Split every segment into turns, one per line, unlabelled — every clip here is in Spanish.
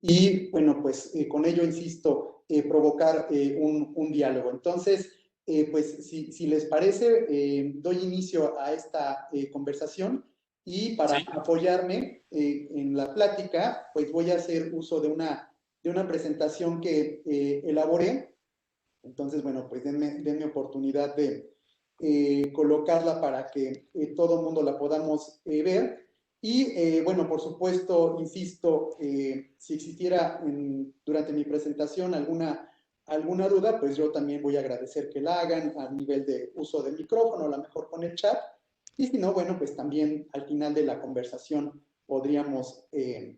y, bueno, pues con ello, insisto, provocar un diálogo. Entonces, pues si les parece, doy inicio a esta conversación y para
Sí,
apoyarme en la plática, pues voy a hacer uso de una presentación que elaboré. Entonces, bueno, pues denme oportunidad de colocarla para que todo el mundo la podamos ver. Y bueno, por supuesto, insisto, si existiera durante mi presentación alguna duda, pues yo también voy a agradecer que la hagan a nivel de uso de micrófono, a lo mejor con el chat. Y si no, bueno, pues también al final de la conversación podríamos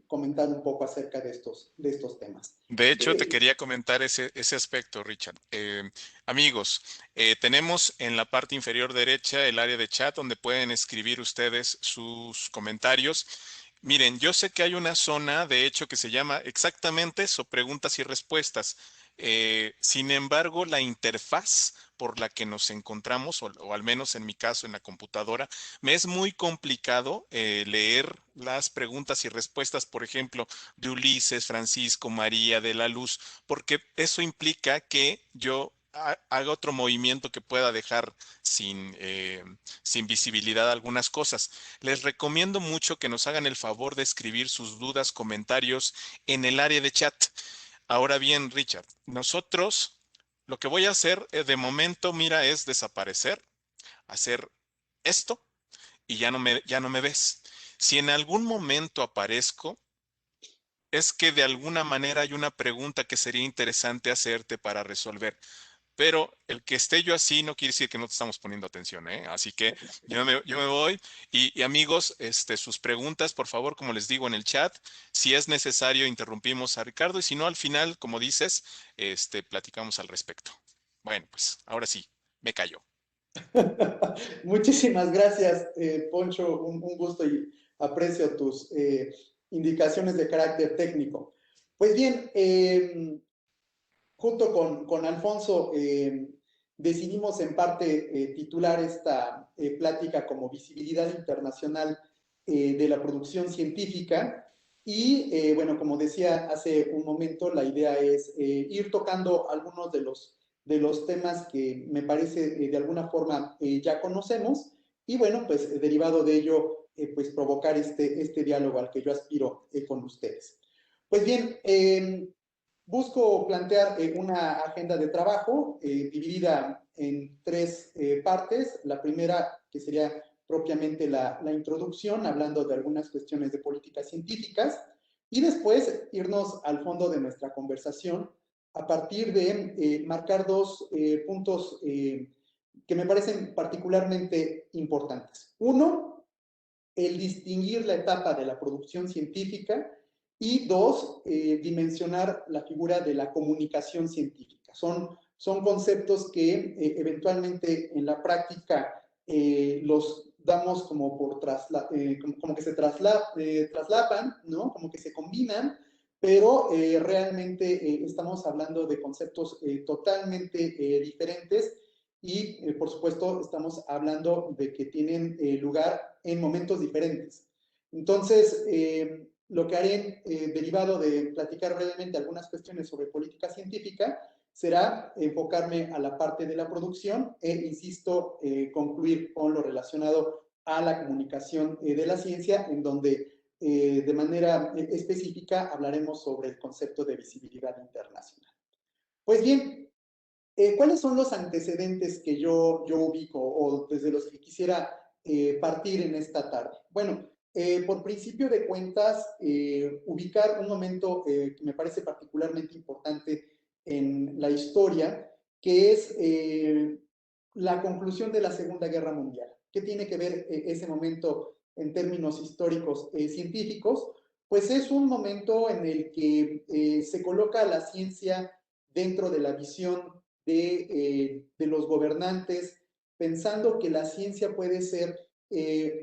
comentar un poco acerca de estos temas.
de hecho te quería comentar ese aspecto, Richard. Amigos, tenemos en la parte inferior derecha el área de chat donde pueden escribir ustedes sus comentarios. Miren, yo sé que hay una zona, de hecho, que se llama exactamente eso, preguntas y respuestas. Sin embargo, la interfaz por la que nos encontramos, o al menos en mi caso en la computadora, me es muy complicado leer las preguntas y respuestas, por ejemplo, de Ulises, Francisco, María, de la Luz, porque eso implica que yo haga otro movimiento que pueda dejar sin visibilidad algunas cosas. Les recomiendo mucho que nos hagan el favor de escribir sus dudas, comentarios en el área de chat. Ahora bien, Richard, nosotros lo que voy a hacer de momento, mira, es desaparecer, hacer esto y ya no me ves. Si en algún momento aparezco, es que de alguna manera hay una pregunta que sería interesante hacerte para resolver. Pero el que esté yo así no quiere decir que no te estamos poniendo atención, ¿eh? Así que yo me voy. Y amigos, sus preguntas, por favor, como les digo en el chat, si es necesario, interrumpimos a Ricardo y si no, al final, como dices, platicamos al respecto. Bueno, pues ahora sí, me callo.
Muchísimas gracias, Poncho. Un gusto y aprecio tus indicaciones de carácter técnico. Pues bien, junto con Alfonso decidimos en parte titular esta plática como visibilidad internacional de la producción científica. Y bueno, como decía hace un momento, la idea es ir tocando algunos de los temas que me parece de alguna forma ya conocemos y bueno, pues derivado de ello, pues provocar este diálogo al que yo aspiro con ustedes. Pues bien, busco plantear una agenda de trabajo dividida en tres partes. La primera, que sería propiamente la introducción, hablando de algunas cuestiones de políticas científicas, y después irnos al fondo de nuestra conversación a partir de marcar dos puntos que me parecen particularmente importantes. Uno, el distinguir la etapa de la producción científica y dos, dimensionar la figura de la comunicación científica. Son conceptos que eventualmente en la práctica los damos como por como que se traslapan, ¿no? Como que se combinan, pero realmente estamos hablando de conceptos totalmente diferentes y, por supuesto, estamos hablando de que tienen lugar en momentos diferentes. Entonces, lo que haré, derivado de platicar brevemente algunas cuestiones sobre política científica, será enfocarme a la parte de la producción e, insisto, concluir con lo relacionado a la comunicación de la ciencia, en donde de manera específica hablaremos sobre el concepto de visibilidad internacional. Pues bien, ¿cuáles son los antecedentes que yo ubico o desde los que quisiera partir en esta tarde? Bueno, por principio de cuentas, ubicar un momento que me parece particularmente importante en la historia, que es la conclusión de la Segunda Guerra Mundial. ¿Qué tiene que ver ese momento en términos históricos científicos? Pues es un momento en el que se coloca la ciencia dentro de la visión de los gobernantes, pensando que la ciencia puede ser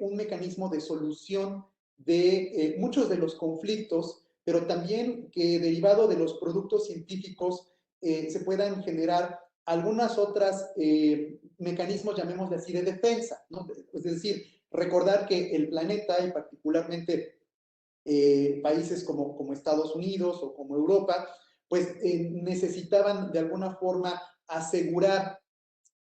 un mecanismo de solución de muchos de los conflictos, pero también que derivado de los productos científicos se puedan generar algunas otras mecanismos, llamémosle así, de defensa, ¿no? Es decir, recordar que el planeta y particularmente países como Estados Unidos o como Europa, pues necesitaban de alguna forma asegurar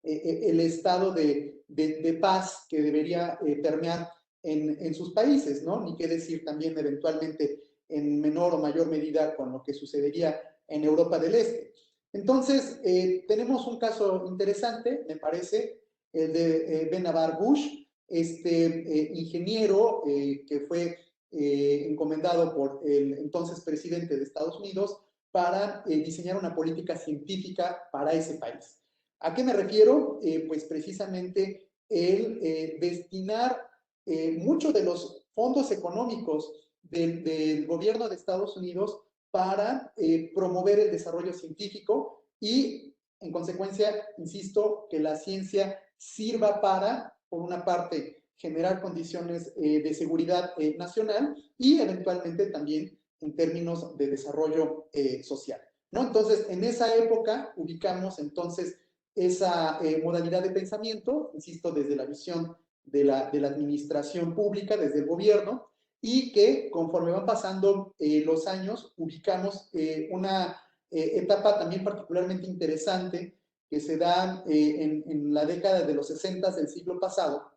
el estado de paz que debería permear en sus países, ¿no? Ni qué decir también eventualmente en menor o mayor medida con lo que sucedería en Europa del Este. Entonces, tenemos un caso interesante, me parece, el de Benabar Bush, este ingeniero que fue encomendado por el entonces presidente de Estados Unidos para diseñar una política científica para ese país. ¿A qué me refiero? Pues precisamente el destinar muchos de los fondos económicos del gobierno de Estados Unidos para promover el desarrollo científico y, en consecuencia, insisto, que la ciencia sirva para, por una parte, generar condiciones de seguridad nacional y eventualmente también en términos de desarrollo social, ¿no? Entonces, en esa época ubicamos entonces esa modalidad de pensamiento, insisto, desde la visión de la administración pública, desde el gobierno, y que conforme van pasando los años, ubicamos una etapa también particularmente interesante que se da en la década de los 60 del siglo pasado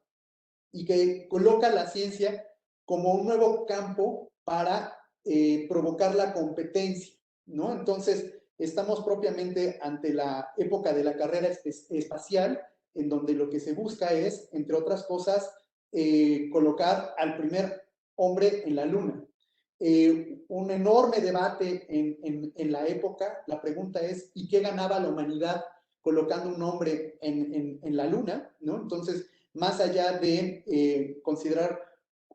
y que coloca la ciencia como un nuevo campo para provocar la competencia, ¿no? Entonces, estamos propiamente ante la época de la carrera espacial, en donde lo que se busca es, entre otras cosas, colocar al primer hombre en la Luna. Un enorme debate en la época, la pregunta es, ¿y qué ganaba la humanidad colocando un hombre en la Luna? ¿No? Entonces, más allá de considerar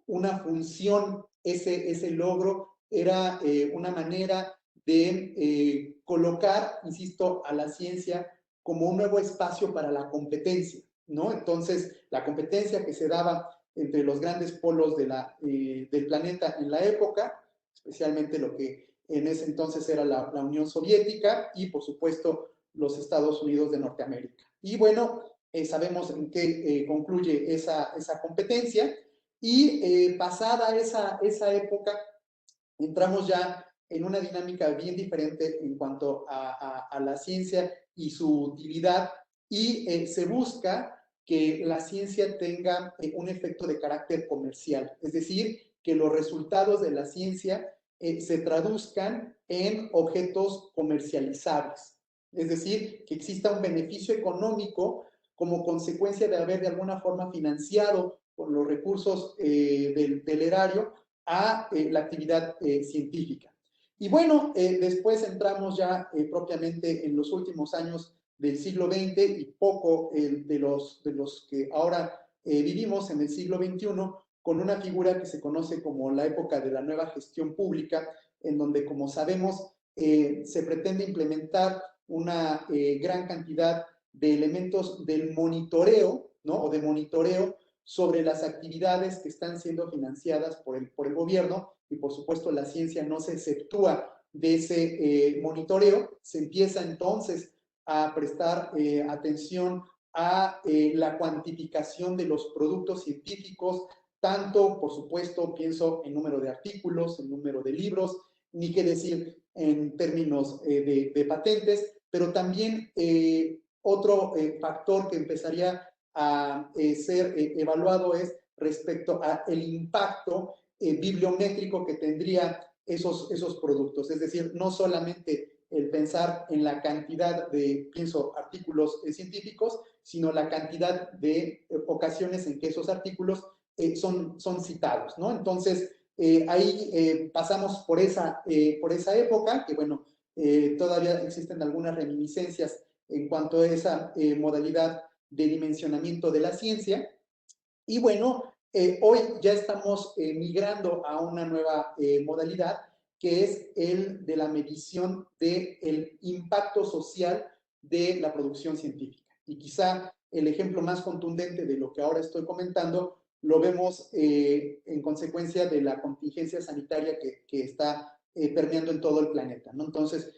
una función, ese logro era una manera de colocar, insisto, a la ciencia como un nuevo espacio para la competencia, ¿no? Entonces, la competencia que se daba entre los grandes polos del planeta en la época, especialmente lo que en ese entonces era la Unión Soviética y, por supuesto, los Estados Unidos de Norteamérica. Y bueno, sabemos en qué concluye esa competencia y pasada esa época entramos ya en una dinámica bien diferente en cuanto a la ciencia y su utilidad y se busca que la ciencia tenga un efecto de carácter comercial, es decir, que los resultados de la ciencia se traduzcan en objetos comercializables, es decir, que exista un beneficio económico como consecuencia de haber de alguna forma financiado por los recursos del erario a la actividad científica. Y bueno, después entramos ya propiamente en los últimos años del siglo XX y poco de los que ahora vivimos en el siglo XXI, con una figura que se conoce como la época de la nueva gestión pública, en donde, como sabemos, se pretende implementar una gran cantidad de elementos del monitoreo, ¿no? O de monitoreo sobre las actividades que están siendo financiadas por el gobierno y por supuesto la ciencia no se exceptúa de ese monitoreo. Se empieza entonces a prestar atención a la cuantificación de los productos científicos, tanto, por supuesto, pienso en número de artículos, en número de libros, ni qué decir en términos de patentes, pero también otro factor que empezaría a ser evaluado es respecto al impacto bibliométrico que tendría esos productos. Es decir, no solamente el pensar en la cantidad de, pienso, artículos científicos, sino la cantidad de ocasiones en que esos artículos son citados, ¿no? Entonces, ahí pasamos por esa época, que bueno, todavía existen algunas reminiscencias en cuanto a esa modalidad de dimensionamiento de la ciencia. Y bueno, hoy ya estamos migrando a una nueva modalidad que es el de la medición del impacto social de la producción científica. Y quizá el ejemplo más contundente de lo que ahora estoy comentando lo vemos en consecuencia de la contingencia sanitaria que está permeando en todo el planeta, ¿no? Entonces,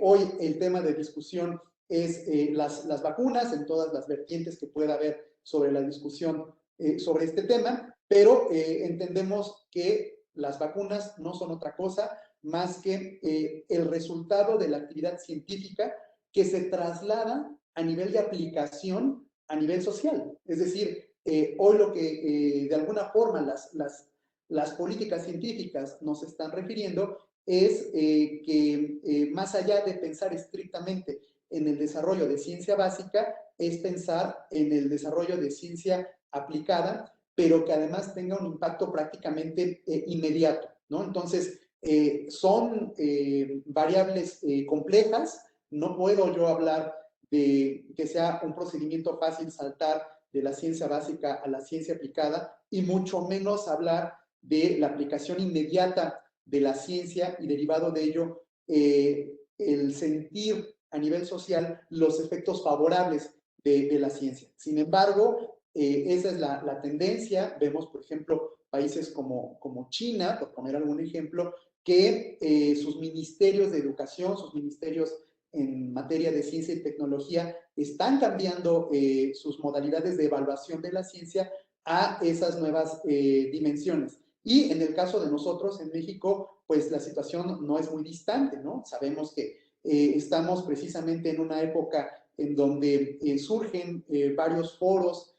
hoy el tema de discusión es las vacunas en todas las vertientes que pueda haber sobre la discusión sobre este tema, pero entendemos que las vacunas no son otra cosa más que el resultado de la actividad científica que se traslada a nivel de aplicación a nivel social. Es decir, hoy lo que de alguna forma las políticas científicas nos están refiriendo es que más allá de pensar estrictamente en el desarrollo de ciencia básica, es pensar en el desarrollo de ciencia aplicada, pero que además tenga un impacto prácticamente inmediato, ¿no? Entonces, son variables complejas, no puedo yo hablar de que sea un procedimiento fácil saltar de la ciencia básica a la ciencia aplicada y mucho menos hablar de la aplicación inmediata de la ciencia y derivado de ello el sentir a nivel social los efectos favorables de la ciencia. Sin embargo, esa es la tendencia. Vemos, por ejemplo, países como China, por poner algún ejemplo, que sus ministerios de educación, sus ministerios en materia de ciencia y tecnología están cambiando sus modalidades de evaluación de la ciencia a esas nuevas dimensiones. Y en el caso de nosotros en México, pues la situación no es muy distante, ¿no? Sabemos que estamos precisamente en una época en donde surgen varios foros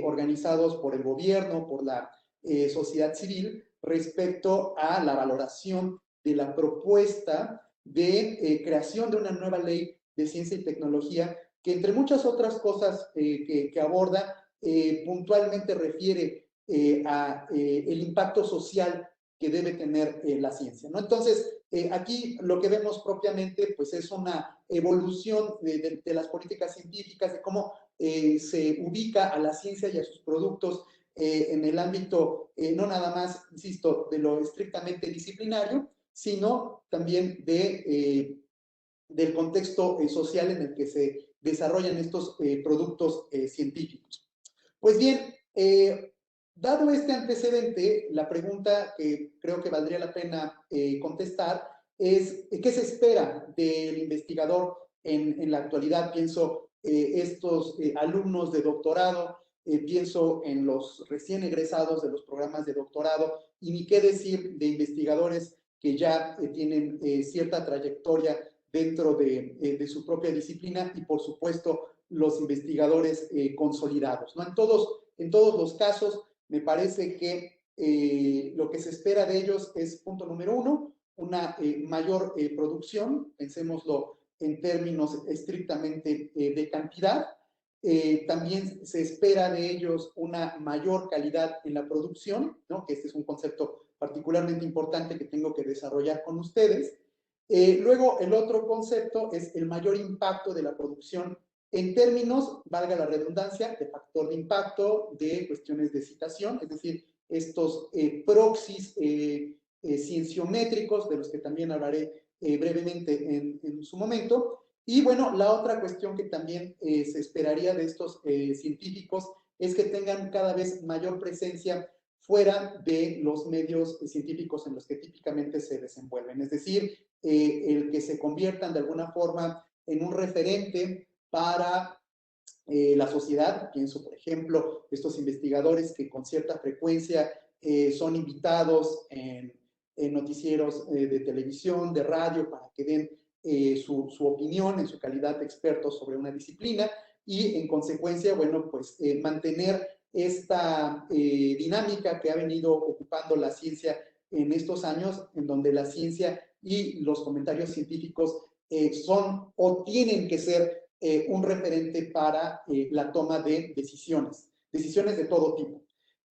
organizados por el gobierno, por la sociedad civil, respecto a la valoración de la propuesta de creación de una nueva ley de ciencia y tecnología que entre muchas otras cosas que aborda, puntualmente refiere a el impacto social que debe tener la ciencia, ¿no? Entonces, aquí lo que vemos propiamente pues es una evolución de las políticas científicas, de cómo se ubica a la ciencia y a sus productos en el ámbito, no nada más, insisto, de lo estrictamente disciplinario, sino también del contexto social en el que se desarrollan estos productos científicos. Pues bien, dado este antecedente, la pregunta que creo que valdría la pena contestar es ¿qué se espera del investigador en la actualidad? Pienso estos alumnos de doctorado, pienso en los recién egresados de los programas de doctorado y ni qué decir de investigadores que ya tienen cierta trayectoria dentro de su propia disciplina y por supuesto los investigadores consolidados, ¿no? En todos los casos, me parece que lo que se espera de ellos es, punto número uno, una mayor producción, pensémoslo en términos estrictamente de cantidad. También se espera de ellos una mayor calidad en la producción, ¿no? Que este es un concepto particularmente importante que tengo que desarrollar con ustedes. Luego, el otro concepto es el mayor impacto de la producción en términos, valga la redundancia, de factor de impacto, de cuestiones de citación, es decir, estos proxies cienciométricos, de los que también hablaré brevemente en su momento. Y bueno, la otra cuestión que también se esperaría de estos científicos es que tengan cada vez mayor presencia fuera de los medios científicos en los que típicamente se desenvuelven. Es decir, el que se conviertan de alguna forma en un referente para la sociedad. Pienso, por ejemplo, estos investigadores que con cierta frecuencia son invitados en noticieros de televisión, de radio, para que den su opinión en su calidad de expertos sobre una disciplina y en consecuencia, bueno, pues mantener esta dinámica que ha venido ocupando la ciencia en estos años, en donde la ciencia y los comentarios científicos son o tienen que ser un referente para la toma de decisiones de todo tipo.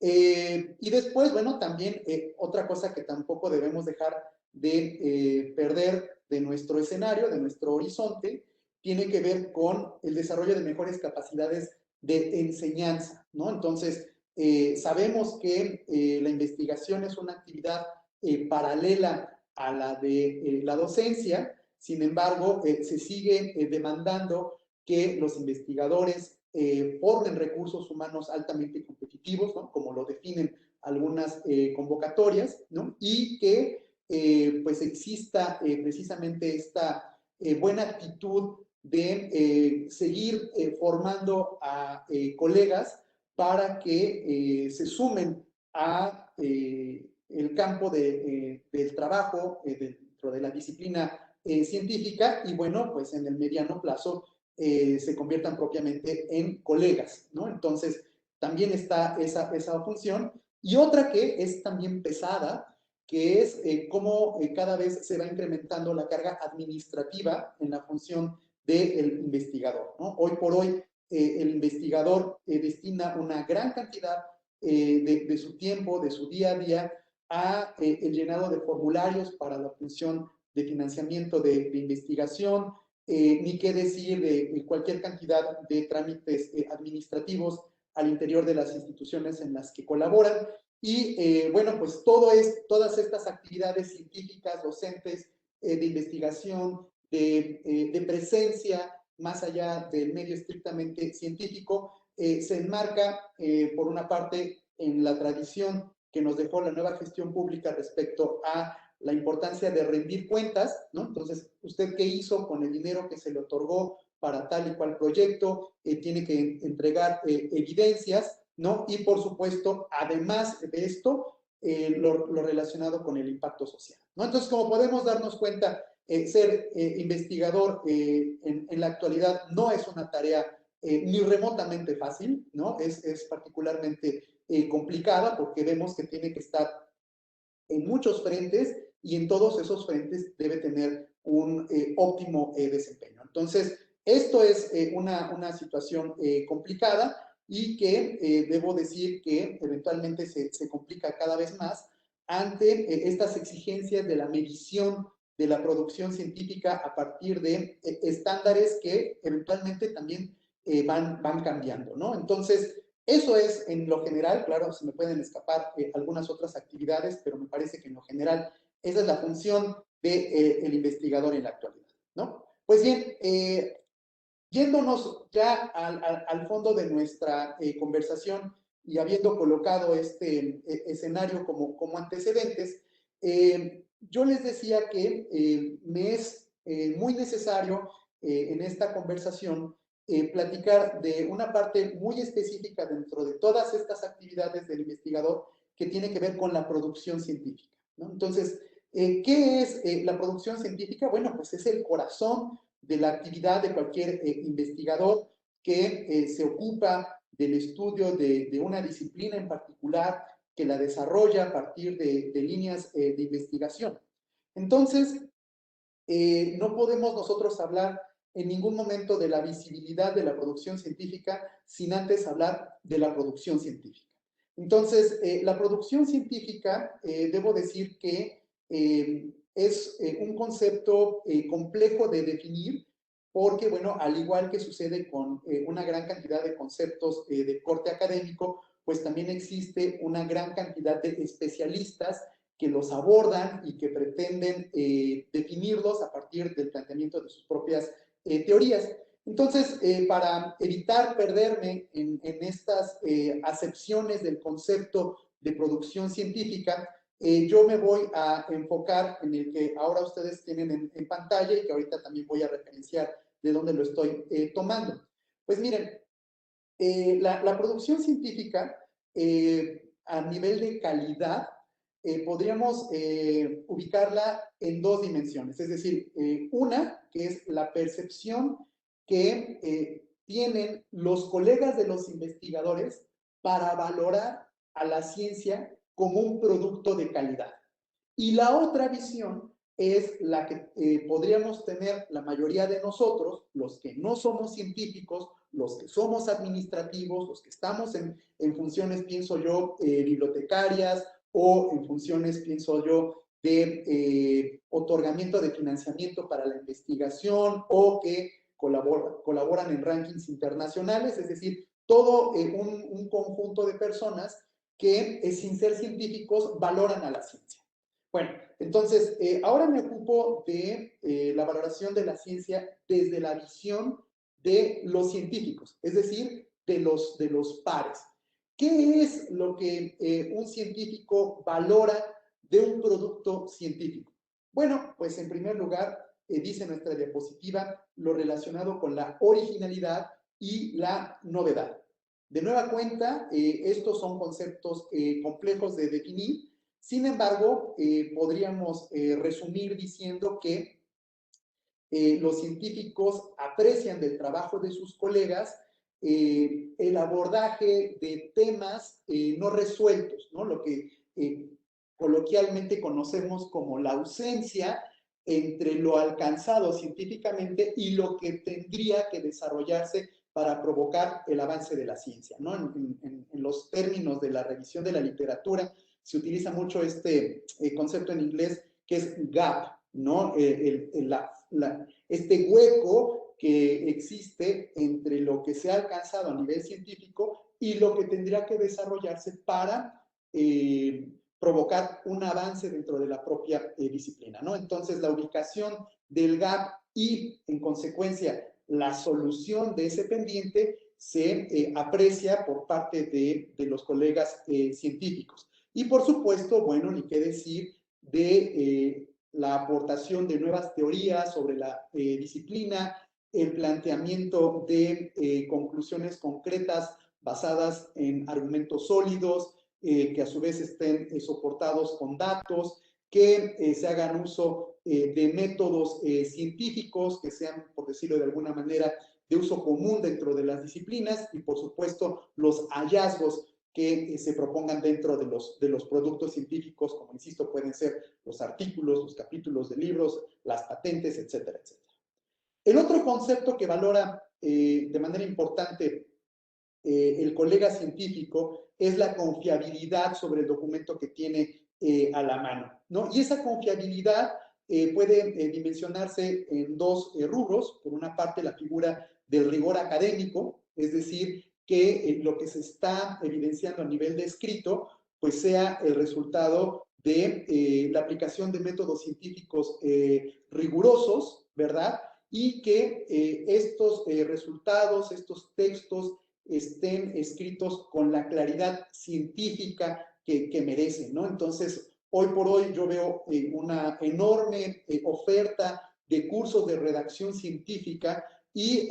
Y después, bueno, también otra cosa que tampoco debemos dejar de perder de nuestro escenario, de nuestro horizonte, tiene que ver con el desarrollo de mejores capacidades de enseñanza, ¿no? Entonces, sabemos que la investigación es una actividad paralela a la de la docencia. Sin embargo, se sigue demandando que los investigadores formen recursos humanos altamente competitivos, ¿no? Como lo definen algunas convocatorias, ¿no? Y que pues exista precisamente esta buena actitud de seguir formando a colegas para que se sumen a el campo del trabajo dentro de la disciplina científica y bueno, pues en el mediano plazo se conviertan propiamente en colegas, ¿no? Entonces, también está esa función. Y otra que es también pesada, que es cómo cada vez se va incrementando la carga administrativa en la función del investigador, ¿no? Hoy por hoy, el investigador destina una gran cantidad de su tiempo, de su día a día, a el llenado de formularios para la función de financiamiento de investigación, ni qué decir de cualquier cantidad de trámites administrativos al interior de las instituciones en las que colaboran. Y bueno, pues todas estas actividades científicas, docentes, de investigación, de presencia, más allá del medio estrictamente científico, se enmarca, por una parte, en la tradición que nos dejó la nueva gestión pública respecto a la importancia de rendir cuentas, ¿no? Entonces, ¿usted qué hizo con el dinero que se le otorgó para tal y cual proyecto? Tiene que entregar evidencias, ¿no? Y por supuesto, además de esto, lo relacionado con el impacto social, ¿no? Entonces, como podemos darnos cuenta, ser investigador en la actualidad no es una tarea ni remotamente fácil, ¿no? Es particularmente complicada porque vemos que tiene que estar en muchos frentes y en todos esos frentes debe tener un óptimo desempeño. Entonces, esto es una situación complicada y que debo decir que eventualmente se complica cada vez más ante estas exigencias de la medición de la producción científica a partir de estándares que eventualmente también van cambiando, ¿no? Entonces, eso es en lo general. Claro, se me pueden escapar algunas otras actividades, pero me parece que en lo general esa es la función del investigador en la actualidad, ¿no? Pues bien, yéndonos ya al fondo de nuestra conversación y habiendo colocado este escenario como antecedentes, yo les decía que me es muy necesario en esta conversación platicar de una parte muy específica dentro de todas estas actividades del investigador que tiene que ver con la producción científica, ¿no? Entonces, ¿qué es la producción científica? Bueno, pues es el corazón de la actividad de cualquier investigador que se ocupa del estudio de una disciplina en particular, que la desarrolla a partir de líneas de investigación. Entonces, no podemos nosotros hablar en ningún momento de la visibilidad de la producción científica sin antes hablar de la producción científica. Entonces, la producción científica, debo decir que es un concepto complejo de definir porque, bueno, al igual que sucede con una gran cantidad de conceptos de corte académico, pues también existe una gran cantidad de especialistas que los abordan y que pretenden definirlos a partir del planteamiento de sus propias teorías. Entonces, para evitar perderme en estas acepciones del concepto de producción científica, yo me voy a enfocar en el que ahora ustedes tienen en pantalla y que ahorita también voy a referenciar de dónde lo estoy tomando. Pues miren, la producción científica a nivel de calidad podríamos ubicarla en dos dimensiones, es decir, una que es la percepción que tienen los colegas de los investigadores para valorar a la ciencia como un producto de calidad. Y la otra visión es la que podríamos tener la mayoría de nosotros, los que no somos científicos, los que somos administrativos, los que estamos en funciones, pienso yo, bibliotecarias o en funciones, pienso yo, de otorgamiento de financiamiento para la investigación o que colaboran en rankings internacionales, es decir, todo un conjunto de personas que sin ser científicos valoran a la ciencia. Bueno, entonces, ahora me ocupo de la valoración de la ciencia desde la visión de los científicos, es decir, de los pares. ¿Qué es lo que un científico valora de un producto científico? Bueno, pues en primer lugar, dice nuestra diapositiva, lo relacionado con la originalidad y la novedad. De nueva cuenta, estos son conceptos complejos de definir. Sin embargo, podríamos resumir diciendo que los científicos aprecian del trabajo de sus colegas el abordaje de temas no resueltos, ¿no? Lo que coloquialmente conocemos como la ausencia entre lo alcanzado científicamente y lo que tendría que desarrollarse para provocar el avance de la ciencia, ¿no? En los términos de la revisión de la literatura se utiliza mucho este concepto en inglés que es gap, ¿no? Este hueco que existe entre lo que se ha alcanzado a nivel científico y lo que tendría que desarrollarse para provocar un avance dentro de la propia disciplina, ¿no? Entonces, la ubicación del gap y, en consecuencia, la solución de ese pendiente se aprecia por parte de los colegas científicos. Y, por supuesto, bueno, ni qué decir de la aportación de nuevas teorías sobre la disciplina, el planteamiento de conclusiones concretas basadas en argumentos sólidos, que a su vez estén soportados con datos, que se hagan uso de métodos científicos que sean, por decirlo de alguna manera, de uso común dentro de las disciplinas y, por supuesto, los hallazgos que se propongan dentro de los productos científicos, como insisto, pueden ser los artículos, los capítulos de libros, las patentes, etcétera, etcétera. El otro concepto que valora de manera importante el colega científico es la confiabilidad sobre el documento que tiene a la mano, ¿no? Y esa confiabilidad puede dimensionarse en dos rubros. Por una parte, la figura del rigor académico, es decir, que lo que se está evidenciando a nivel de escrito, pues sea el resultado de la aplicación de métodos científicos rigurosos, ¿verdad? Y que estos resultados, estos textos, estén escritos con la claridad científica que merecen, ¿no? Entonces, hoy por hoy yo veo una enorme oferta de cursos de redacción científica y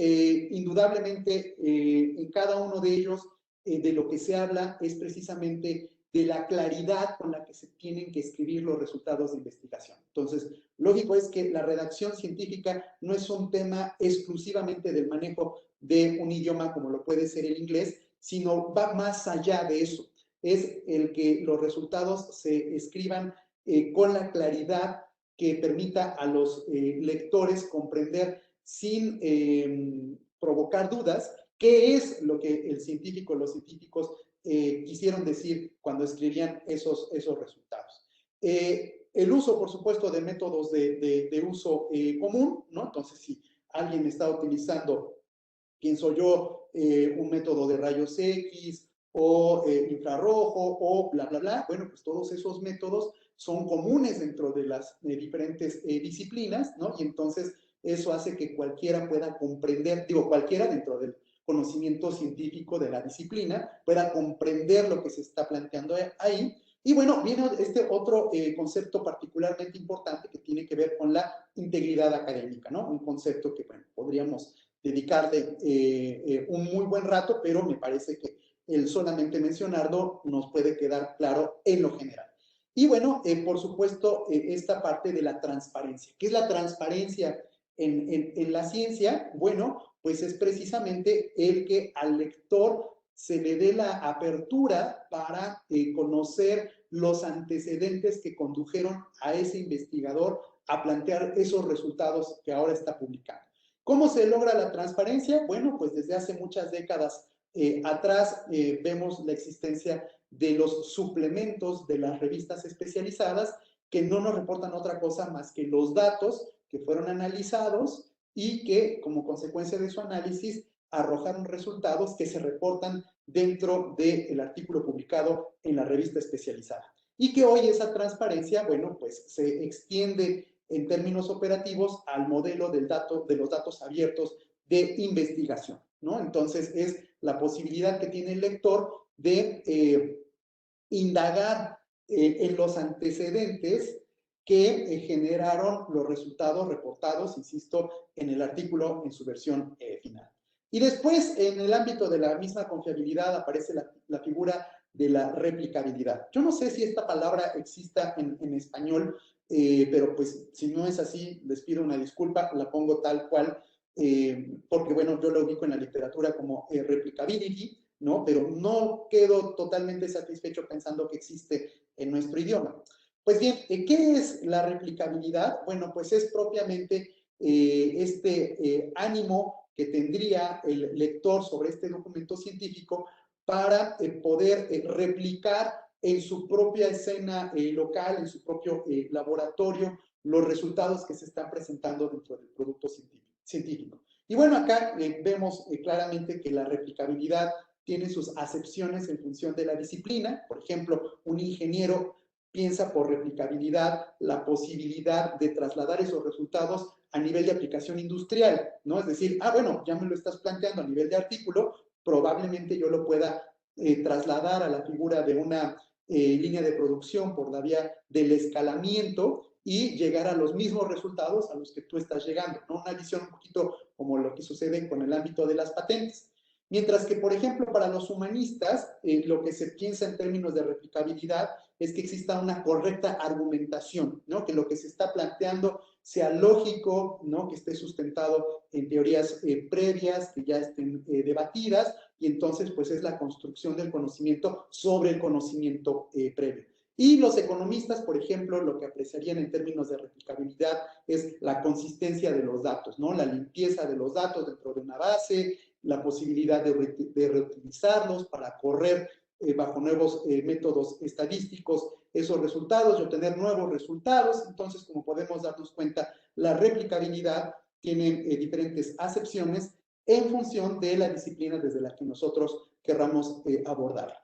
indudablemente en cada uno de ellos de lo que se habla es precisamente de la claridad con la que se tienen que escribir los resultados de investigación. Entonces, lógico es que la redacción científica no es un tema exclusivamente del manejo de un idioma como lo puede ser el inglés, sino va más allá de eso. Es el que los resultados se escriban con la claridad que permita a los lectores comprender sin provocar dudas qué es lo que el científico, los científicos quisieron decir cuando escribían esos resultados. El uso, por supuesto, de métodos de uso común, ¿no? Entonces, si alguien está utilizando, pienso yo, un método de rayos X o infrarrojo o bla, bla, bla, bueno, pues todos esos métodos son comunes dentro de las diferentes disciplinas, ¿no? Y entonces eso hace que cualquiera pueda comprender, digo, cualquiera dentro del conocimiento científico de la disciplina pueda comprender lo que se está planteando ahí. Y bueno, viene este otro concepto particularmente importante que tiene que ver con la integridad académica, ¿no? Un concepto que, bueno, podríamos dedicarle un muy buen rato, pero me parece que el solamente mencionarlo nos puede quedar claro en lo general. Y bueno, por supuesto, esta parte de la transparencia. ¿Qué es la transparencia en la ciencia? Bueno, pues es precisamente el que al lector se le dé la apertura para conocer los antecedentes que condujeron a ese investigador a plantear esos resultados que ahora está publicando. ¿Cómo se logra la transparencia? Bueno, pues desde hace muchas décadas atrás vemos la existencia de los suplementos de las revistas especializadas que no nos reportan otra cosa más que los datos que fueron analizados y que como consecuencia de su análisis arrojaron resultados que se reportan dentro del artículo publicado en la revista especializada. Y que hoy esa transparencia, bueno, pues se extiende en términos operativos al modelo de los datos abiertos de investigación, ¿no? Entonces es la posibilidad que tiene el lector de indagar en los antecedentes que generaron los resultados reportados, insisto, en el artículo en su versión final. Y después, en el ámbito de la misma confiabilidad, aparece la figura de la replicabilidad. Yo no sé si esta palabra exista en español, pero pues si no es así, les pido una disculpa, la pongo tal cual, porque bueno, yo lo ubico en la literatura como replicability, ¿no? Pero no quedo totalmente satisfecho pensando que existe en nuestro idioma. Pues bien, ¿qué es la replicabilidad? Bueno, pues es propiamente este ánimo que tendría el lector sobre este documento científico para poder replicar en su propia escena local, en su propio laboratorio, los resultados que se están presentando dentro del producto científico. Y bueno, acá vemos claramente que la replicabilidad tiene sus acepciones en función de la disciplina. Por ejemplo, un ingeniero piensa por replicabilidad la posibilidad de trasladar esos resultados a nivel de aplicación industrial, ¿no? Es decir, bueno, ya me lo estás planteando a nivel de artículo, probablemente yo lo pueda trasladar a la figura de una línea de producción por la vía del escalamiento y llegar a los mismos resultados a los que tú estás llegando, ¿no? Una visión un poquito como lo que sucede con el ámbito de las patentes. Mientras que, por ejemplo, para los humanistas, lo que se piensa en términos de replicabilidad es que exista una correcta argumentación, ¿no? Que lo que se está planteando sea lógico, ¿no? Que esté sustentado en teorías previas, que ya estén debatidas, y entonces pues es la construcción del conocimiento sobre el conocimiento previo. Y los economistas, por ejemplo, lo que apreciarían en términos de replicabilidad es la consistencia de los datos, ¿no? La limpieza de los datos dentro de una base, la posibilidad de reutilizarlos para correr bajo nuevos métodos estadísticos esos resultados y obtener nuevos resultados. Entonces, como podemos darnos cuenta, la replicabilidad tiene diferentes acepciones en función de la disciplina desde la que nosotros querramos abordar.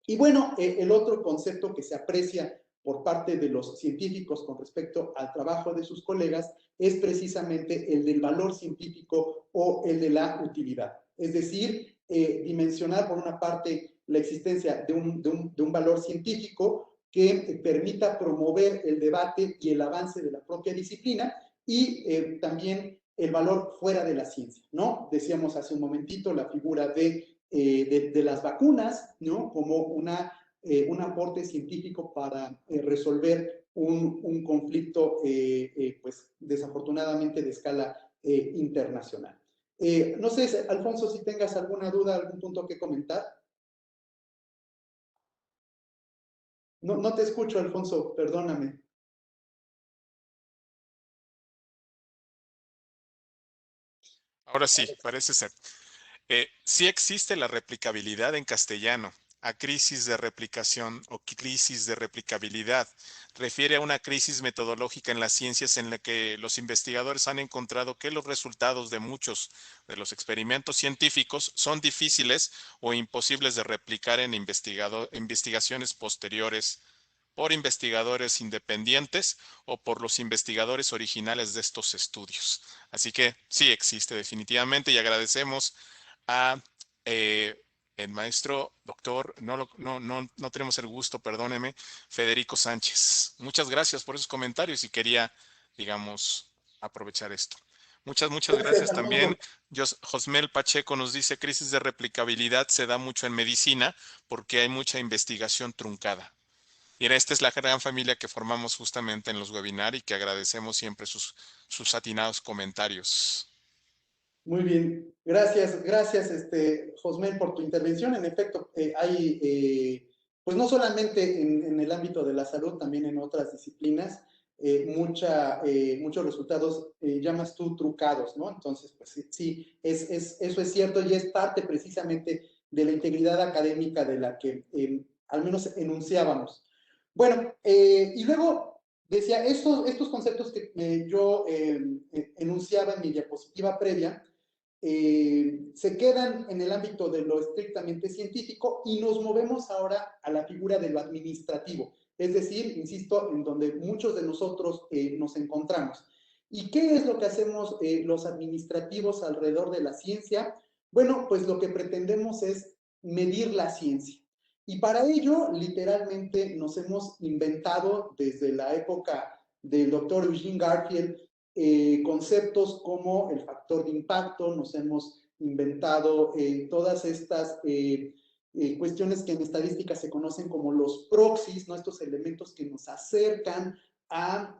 Y bueno, el otro concepto que se aprecia por parte de los científicos con respecto al trabajo de sus colegas es precisamente el del valor científico o el de la utilidad. Es decir, dimensionar por una parte la existencia de un valor científico que permita promover el debate y el avance de la propia disciplina y también el valor fuera de la ciencia, ¿no? Decíamos hace un momentito la figura de las vacunas, ¿no? Como un aporte científico para resolver un conflicto, pues desafortunadamente de escala internacional. No sé, Alfonso, si tengas alguna duda, algún punto que comentar. No te escucho, Alfonso, perdóname.
Ahora sí, parece ser. Sí existe la replicabilidad en castellano. A crisis de replicación o crisis de replicabilidad. Refiere a una crisis metodológica en las ciencias en la que los investigadores han encontrado que los resultados de muchos de los experimentos científicos son difíciles o imposibles de replicar en investigaciones posteriores por investigadores independientes o por los investigadores originales de estos estudios. Así que sí existe definitivamente y agradecemos a el maestro doctor, no tenemos el gusto, perdóneme, Federico Sánchez. Muchas gracias por esos comentarios y quería, digamos, aprovechar esto. Muchas
Gracias,
gracias también.
Alfonso.
Josmel Pacheco nos dice, crisis de replicabilidad se da mucho en medicina porque hay mucha investigación truncada. Y esta es la gran familia que formamos justamente en los webinars y que agradecemos siempre sus atinados comentarios.
Muy bien, gracias, Josmel, por tu intervención. En efecto, hay, pues no solamente en el ámbito de la salud, también en otras disciplinas, muchos resultados, llamas tú, trucados, ¿no? Entonces, pues sí, eso es cierto y es parte precisamente de la integridad académica de la que al menos enunciábamos. Bueno, y luego decía, estos conceptos que yo enunciaba en mi diapositiva previa, se quedan en el ámbito de lo estrictamente científico y nos movemos ahora a la figura de lo administrativo, es decir, insisto, en donde muchos de nosotros nos encontramos. ¿Y qué es lo que hacemos los administrativos alrededor de la ciencia? Bueno, pues lo que pretendemos es medir la ciencia. Y para ello, literalmente, nos hemos inventado desde la época del doctor Eugene Garfield conceptos como el factor de impacto, nos hemos inventado todas estas cuestiones que en estadística se conocen como los proxies, ¿no? Estos elementos que nos acercan a,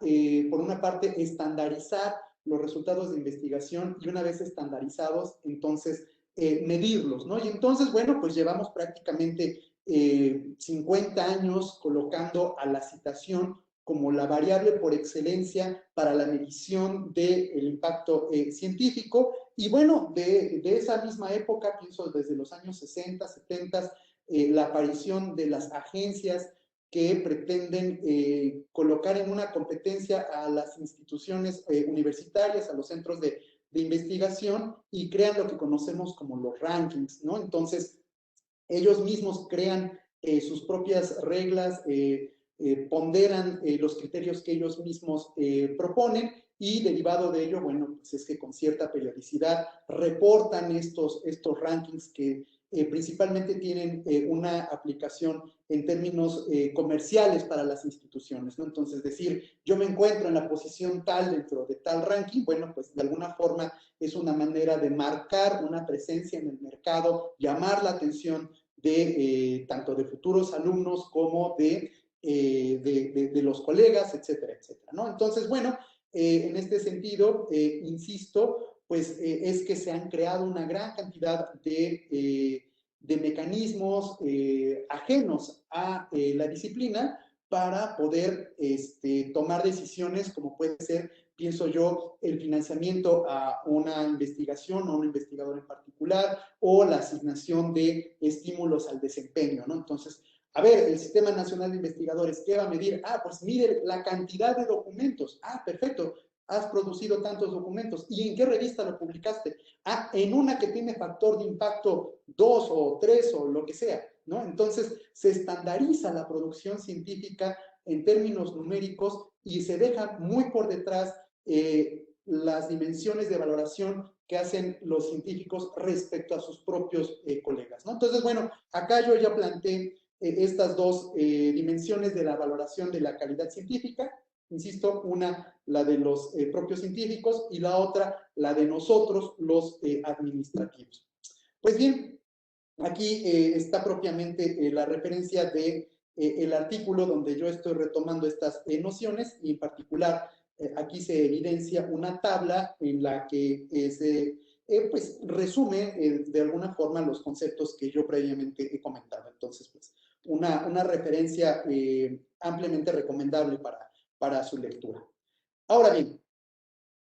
por una parte, estandarizar los resultados de investigación y una vez estandarizados, entonces medirlos, ¿no? Y entonces, bueno, pues llevamos prácticamente 50 años colocando a la citación como la variable por excelencia para la medición del impacto científico. Y bueno, de esa misma época, pienso desde los años 60, 70, la aparición de las agencias que pretenden colocar en una competencia a las instituciones universitarias, a los centros de investigación y crean lo que conocemos como los rankings, ¿no? Entonces, ellos mismos crean sus propias reglas, ponderan los criterios que ellos mismos proponen y derivado de ello, bueno, pues es que con cierta periodicidad reportan estos rankings que principalmente tienen una aplicación en términos comerciales para las instituciones, ¿no? Entonces, decir, yo me encuentro en la posición tal dentro de tal ranking, bueno, pues de alguna forma es una manera de marcar una presencia en el mercado, llamar la atención de tanto de futuros alumnos como de los colegas, etcétera, etcétera, ¿no? Entonces, bueno, en este sentido, insisto, pues es que se han creado una gran cantidad de mecanismos ajenos a la disciplina para poder tomar decisiones como puede ser, pienso yo, el financiamiento a una investigación o a un investigador en particular o la asignación de estímulos al desempeño, ¿no? Entonces, a ver, el Sistema Nacional de Investigadores, ¿qué va a medir? Ah, pues mide la cantidad de documentos. Ah, perfecto, has producido tantos documentos. ¿Y en qué revista lo publicaste? Ah, en una que tiene factor de impacto 2 o 3 o lo que sea, ¿no? Entonces, se estandariza la producción científica en términos numéricos y se deja muy por detrás las dimensiones de valoración que hacen los científicos respecto a sus propios colegas, ¿no? Entonces, bueno, acá yo ya planteé estas dos dimensiones de la valoración de la calidad científica, insisto, una la de los propios científicos y la otra la de nosotros, los administrativos. Pues bien, aquí está propiamente la referencia de el artículo donde yo estoy retomando estas nociones y en particular aquí se evidencia una tabla en la que se pues resume de alguna forma los conceptos que yo previamente he comentado. Entonces, pues una referencia ampliamente recomendable para su lectura. Ahora bien,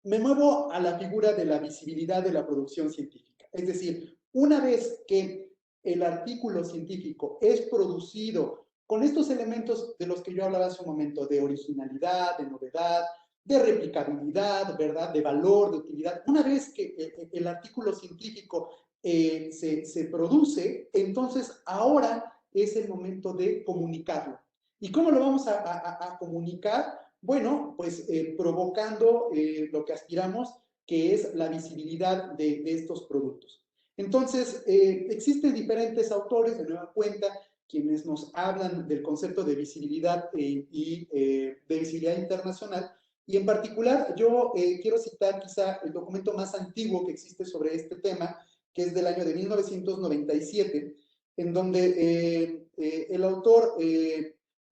me muevo a la figura de la visibilidad de la producción científica. Es decir, una vez que el artículo científico es producido con estos elementos de los que yo hablaba hace un momento, de originalidad, de novedad, de replicabilidad, ¿verdad? De valor, de utilidad. Una vez que el artículo científico se produce, entonces ahora es el momento de comunicarlo. ¿Y cómo lo vamos a comunicar? Bueno, pues provocando lo que aspiramos, que es la visibilidad de estos productos. Entonces, existen diferentes autores, de nueva cuenta, quienes nos hablan del concepto de visibilidad y de visibilidad internacional. Y en particular, yo quiero citar quizá el documento más antiguo que existe sobre este tema, que es del año de 1997, en donde el autor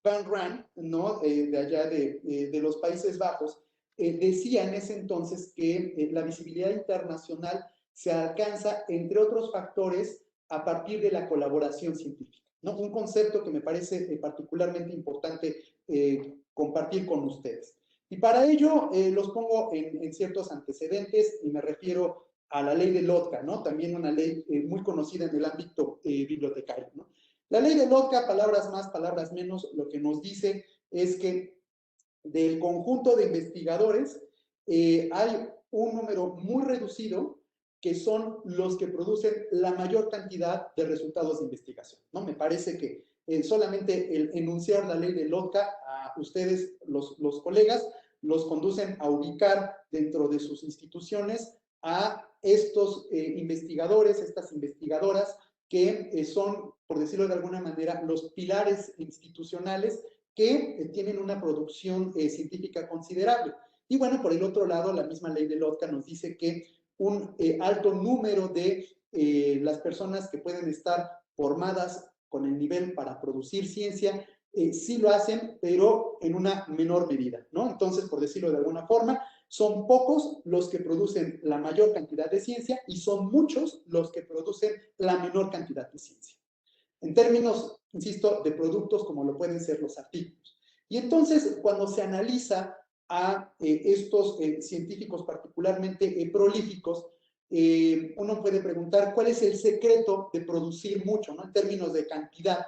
Van Raan, ¿no? De allá de los Países Bajos, decía en ese entonces que la visibilidad internacional se alcanza, entre otros factores, a partir de la colaboración científica, ¿no? Un concepto que me parece particularmente importante compartir con ustedes. Y para ello los pongo en ciertos antecedentes y me refiero a la ley de Lotka, ¿no? También una ley muy conocida en el ámbito bibliotecario, ¿no? La ley de Lotka, palabras más, palabras menos, lo que nos dice es que del conjunto de investigadores hay un número muy reducido que son los que producen la mayor cantidad de resultados de investigación, ¿no? Me parece que solamente el enunciar la ley de Lotka a ustedes, los colegas, los conducen a ubicar dentro de sus instituciones a estos investigadores, estas investigadoras, que son, por decirlo de alguna manera, los pilares institucionales que tienen una producción científica considerable. Y bueno, por el otro lado, la misma ley de Lotka nos dice que un alto número de las personas que pueden estar formadas con el nivel para producir ciencia, sí lo hacen, pero en una menor medida, ¿no? Entonces, por decirlo de alguna forma, son pocos los que producen la mayor cantidad de ciencia y son muchos los que producen la menor cantidad de ciencia. En términos, insisto, de productos como lo pueden ser los artículos. Y entonces, cuando se analiza a estos científicos particularmente prolíficos, uno puede preguntar cuál es el secreto de producir mucho, ¿no? En términos de cantidad.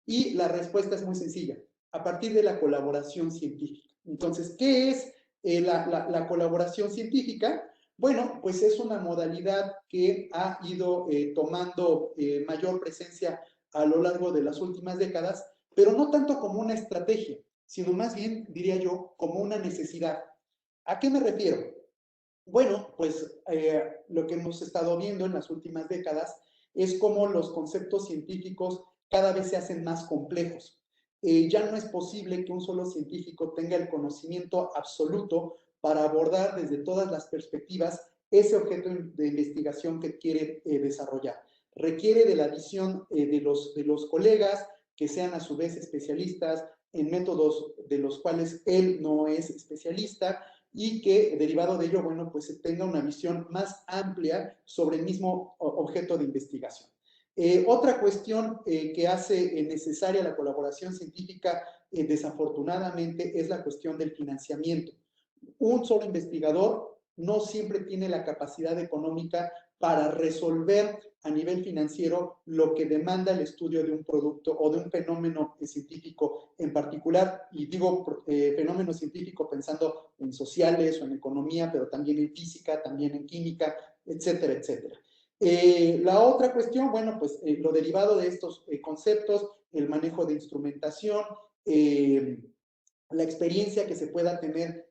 Y la respuesta es muy sencilla, a partir de la colaboración científica. Entonces, ¿qué es la colaboración científica? Bueno, pues es una modalidad que ha ido tomando mayor presencia a lo largo de las últimas décadas, pero no tanto como una estrategia, sino más bien, diría yo, como una necesidad. ¿A qué me refiero? Bueno, pues lo que hemos estado viendo en las últimas décadas es cómo los conceptos científicos cada vez se hacen más complejos. Ya no es posible que un solo científico tenga el conocimiento absoluto para abordar desde todas las perspectivas ese objeto de investigación que quiere desarrollar. Requiere de la visión de los colegas que sean a su vez especialistas en métodos de los cuales él no es especialista, y que derivado de ello, bueno, pues se tenga una visión más amplia sobre el mismo objeto de investigación. Otra cuestión que hace necesaria la colaboración científica, desafortunadamente, es la cuestión del financiamiento. Un solo investigador no siempre tiene la capacidad económica para resolver a nivel financiero lo que demanda el estudio de un producto o de un fenómeno científico en particular. Y digo fenómeno científico pensando en sociales o en economía, pero también en física, también en química, etcétera, etcétera. La otra cuestión, bueno, pues lo derivado de estos conceptos, el manejo de instrumentación, la experiencia que se pueda tener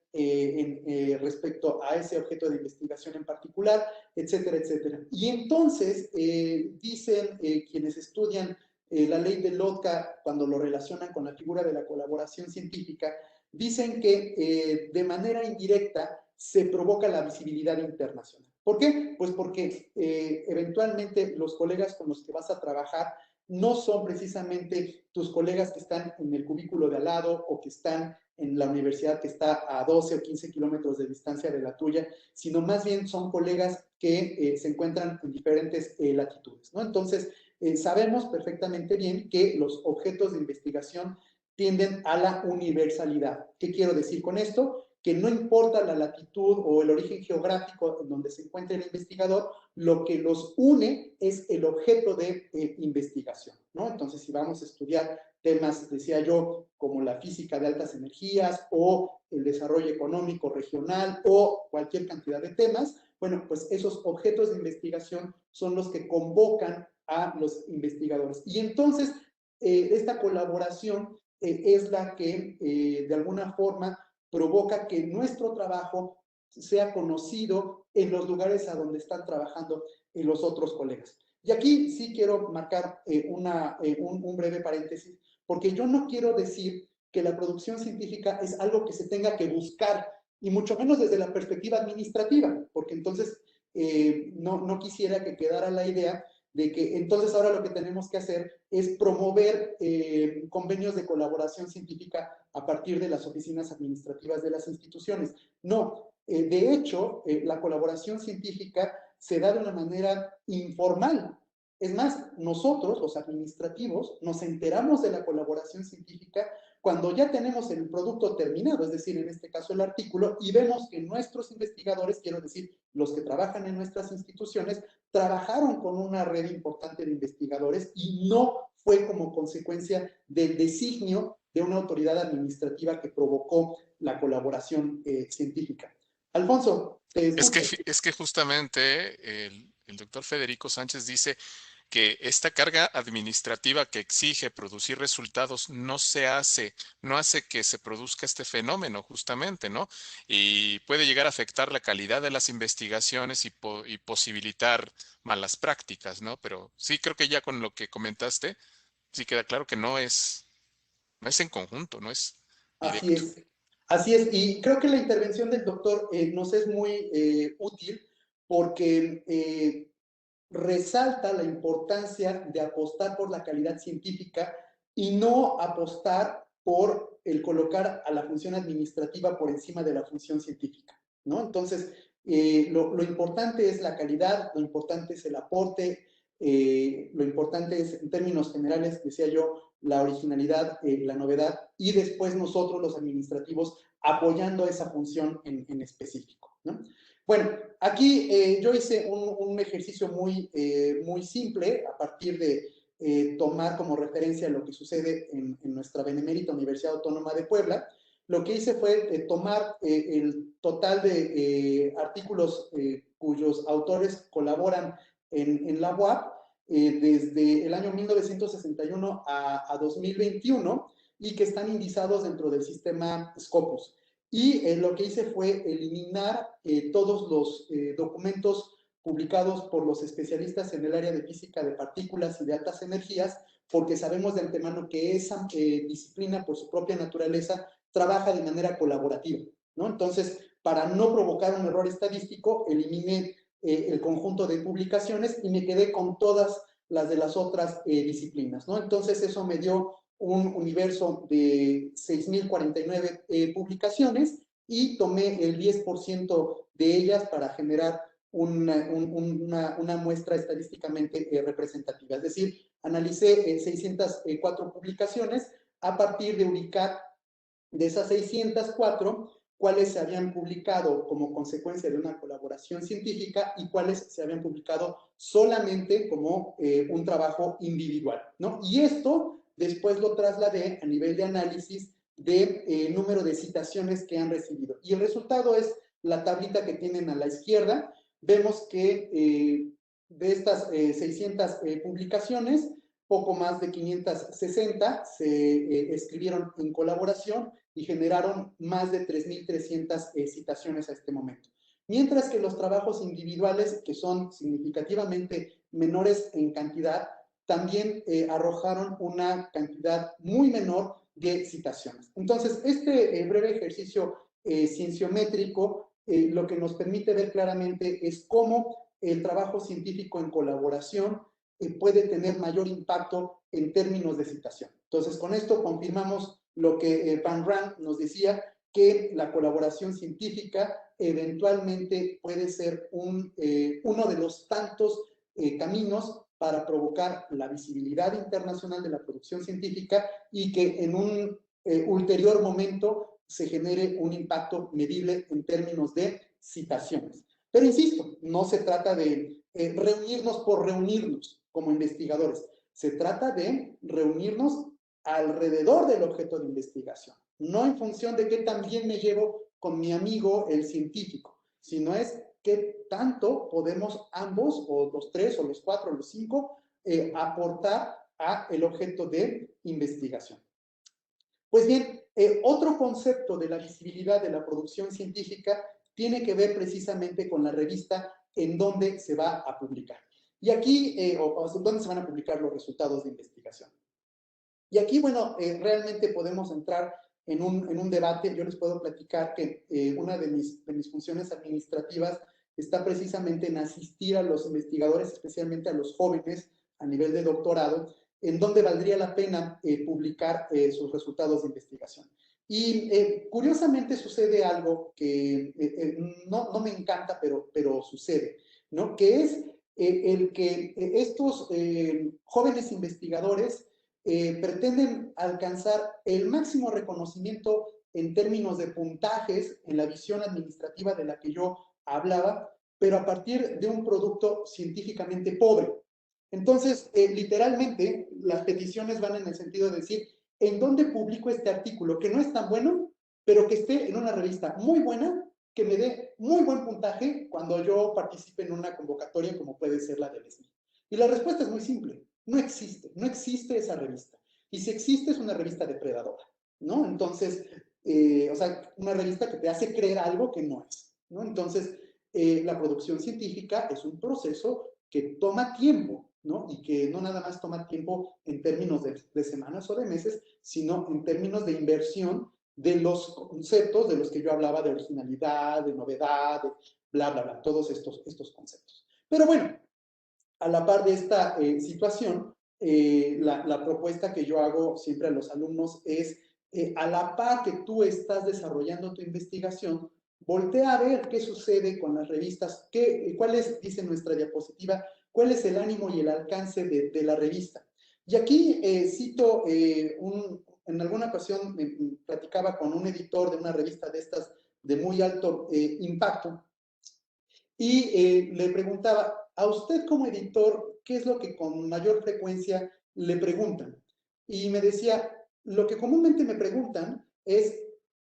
respecto a ese objeto de investigación en particular, etcétera, etcétera. Y entonces dicen quienes estudian la ley de Lotka, cuando lo relacionan con la figura de la colaboración científica, dicen que de manera indirecta se provoca la visibilidad internacional. ¿Por qué? Pues porque eventualmente los colegas con los que vas a trabajar no son precisamente tus colegas que están en el cubículo de al lado o que están en la universidad que está a 12 o 15 kilómetros de distancia de la tuya, sino más bien son colegas que se encuentran en diferentes latitudes, ¿no? Entonces, sabemos perfectamente bien que los objetos de investigación tienden a la universalidad. ¿Qué quiero decir con esto? Que no importa la latitud o el origen geográfico en donde se encuentre el investigador, lo que los une es el objeto de investigación, ¿no? Entonces, si vamos a estudiar temas, decía yo, como la física de altas energías o el desarrollo económico regional o cualquier cantidad de temas, bueno, pues esos objetos de investigación son los que convocan a los investigadores. Y entonces, esta colaboración es la que de alguna forma provoca que nuestro trabajo sea conocido en los lugares a donde están trabajando los otros colegas. Y aquí sí quiero marcar un breve paréntesis, porque yo no quiero decir que la producción científica es algo que se tenga que buscar, y mucho menos desde la perspectiva administrativa, porque entonces no quisiera que quedara la idea de que entonces ahora lo que tenemos que hacer es promover convenios de colaboración científica a partir de las oficinas administrativas de las instituciones. No, de hecho, la colaboración científica se da de una manera informal. Es más, nosotros, los administrativos, nos enteramos de la colaboración científica cuando ya tenemos el producto terminado, es decir, en este caso el artículo, y vemos que nuestros investigadores, quiero decir, los que trabajan en nuestras instituciones, trabajaron con una red importante de investigadores y no fue como consecuencia del designio de una autoridad administrativa que provocó la colaboración científica. Alfonso, te escucho.
Es que justamente el doctor Federico Sánchez dice que esta carga administrativa que exige producir resultados no hace que se produzca este fenómeno justamente, ¿no? Y puede llegar a afectar la calidad de las investigaciones y posibilitar malas prácticas, ¿no? Pero sí creo que ya con lo que comentaste, sí queda claro que no es en conjunto, no es
Así
directo.
es, así es. Y creo que la intervención del doctor nos es muy útil porque resalta la importancia de apostar por la calidad científica y no apostar por el colocar a la función administrativa por encima de la función científica, ¿no? Entonces, lo importante es la calidad, lo importante es el aporte, lo importante es, en términos generales, decía yo, la originalidad, la novedad, y después nosotros, los administrativos, apoyando esa función en específico, ¿no? Bueno, aquí yo hice un ejercicio muy simple a partir de tomar como referencia lo que sucede en nuestra benemérita Universidad Autónoma de Puebla. Lo que hice fue tomar el total de artículos cuyos autores colaboran en la UAP desde el año 1961 a 2021 y que están indizados dentro del sistema Scopus. Y lo que hice fue eliminar todos los documentos publicados por los especialistas en el área de física de partículas y de altas energías, porque sabemos de antemano que esa disciplina, por su propia naturaleza, trabaja de manera colaborativa, ¿no? Entonces, para no provocar un error estadístico, eliminé el conjunto de publicaciones y me quedé con todas las de las otras disciplinas, ¿no? Entonces, eso me dio un universo de 6,049 publicaciones y tomé el 10% de ellas para generar una muestra estadísticamente representativa. Es decir, analicé 604 publicaciones a partir de ubicar de esas 604 cuáles se habían publicado como consecuencia de una colaboración científica y cuáles se habían publicado solamente como un trabajo individual, ¿no? Y esto después lo trasladé a nivel de análisis de número de citaciones que han recibido. Y el resultado es la tablita que tienen a la izquierda. Vemos que de estas 600 publicaciones, poco más de 560 se escribieron en colaboración y generaron más de 3,300 citaciones a este momento. Mientras que los trabajos individuales, que son significativamente menores en cantidad, también arrojaron una cantidad muy menor de citaciones. Entonces, este breve ejercicio cienciométrico lo que nos permite ver claramente es cómo el trabajo científico en colaboración puede tener mayor impacto en términos de citación. Entonces, con esto confirmamos lo que Van Raan nos decía, que la colaboración científica eventualmente puede ser uno de los tantos caminos para provocar la visibilidad internacional de la producción científica y que en un ulterior momento se genere un impacto medible en términos de citaciones. Pero insisto, no se trata de reunirnos por reunirnos como investigadores, se trata de reunirnos alrededor del objeto de investigación, no en función de qué tan bien me llevo con mi amigo el científico, sino es qué tanto podemos ambos, o los tres, o los cuatro, o los cinco, aportar a el objeto de investigación. Pues bien, otro concepto de la visibilidad de la producción científica tiene que ver precisamente con la revista en donde se va a publicar. Y aquí, ¿dónde se van a publicar los resultados de investigación? Y aquí, bueno, realmente podemos entrar en un debate. Yo les puedo platicar que una de mis funciones administrativas está precisamente en asistir a los investigadores, especialmente a los jóvenes a nivel de doctorado, en donde valdría la pena publicar sus resultados de investigación. Y curiosamente sucede algo que no me encanta, pero sucede, ¿no? Que es el que estos jóvenes investigadores pretenden alcanzar el máximo reconocimiento en términos de puntajes en la visión administrativa de la que yo hablaba, pero a partir de un producto científicamente pobre. Entonces, literalmente, las peticiones van en el sentido de decir, ¿en dónde publico este artículo que no es tan bueno, pero que esté en una revista muy buena, que me dé muy buen puntaje cuando yo participe en una convocatoria como puede ser la del SNI? Y la respuesta es muy simple, no existe esa revista. Y si existe es una revista depredadora, ¿no? Entonces, o sea, una revista que te hace creer algo que no es, ¿no? Entonces, la producción científica es un proceso que toma tiempo, ¿no? Y que no nada más toma tiempo en términos de semanas o de meses, sino en términos de inversión de los conceptos de los que yo hablaba, de originalidad, de novedad, de bla, bla, bla, todos estos conceptos. Pero bueno, a la par de esta situación, la propuesta que yo hago siempre a los alumnos es, a la par que tú estás desarrollando tu investigación, voltea a ver qué sucede con las revistas, cuál es, dice nuestra diapositiva, cuál es el ánimo y el alcance de la revista. Y aquí cito, en alguna ocasión me platicaba con un editor de una revista de estas de muy alto impacto, y le preguntaba, a usted como editor, ¿qué es lo que con mayor frecuencia le preguntan? Y me decía, lo que comúnmente me preguntan es,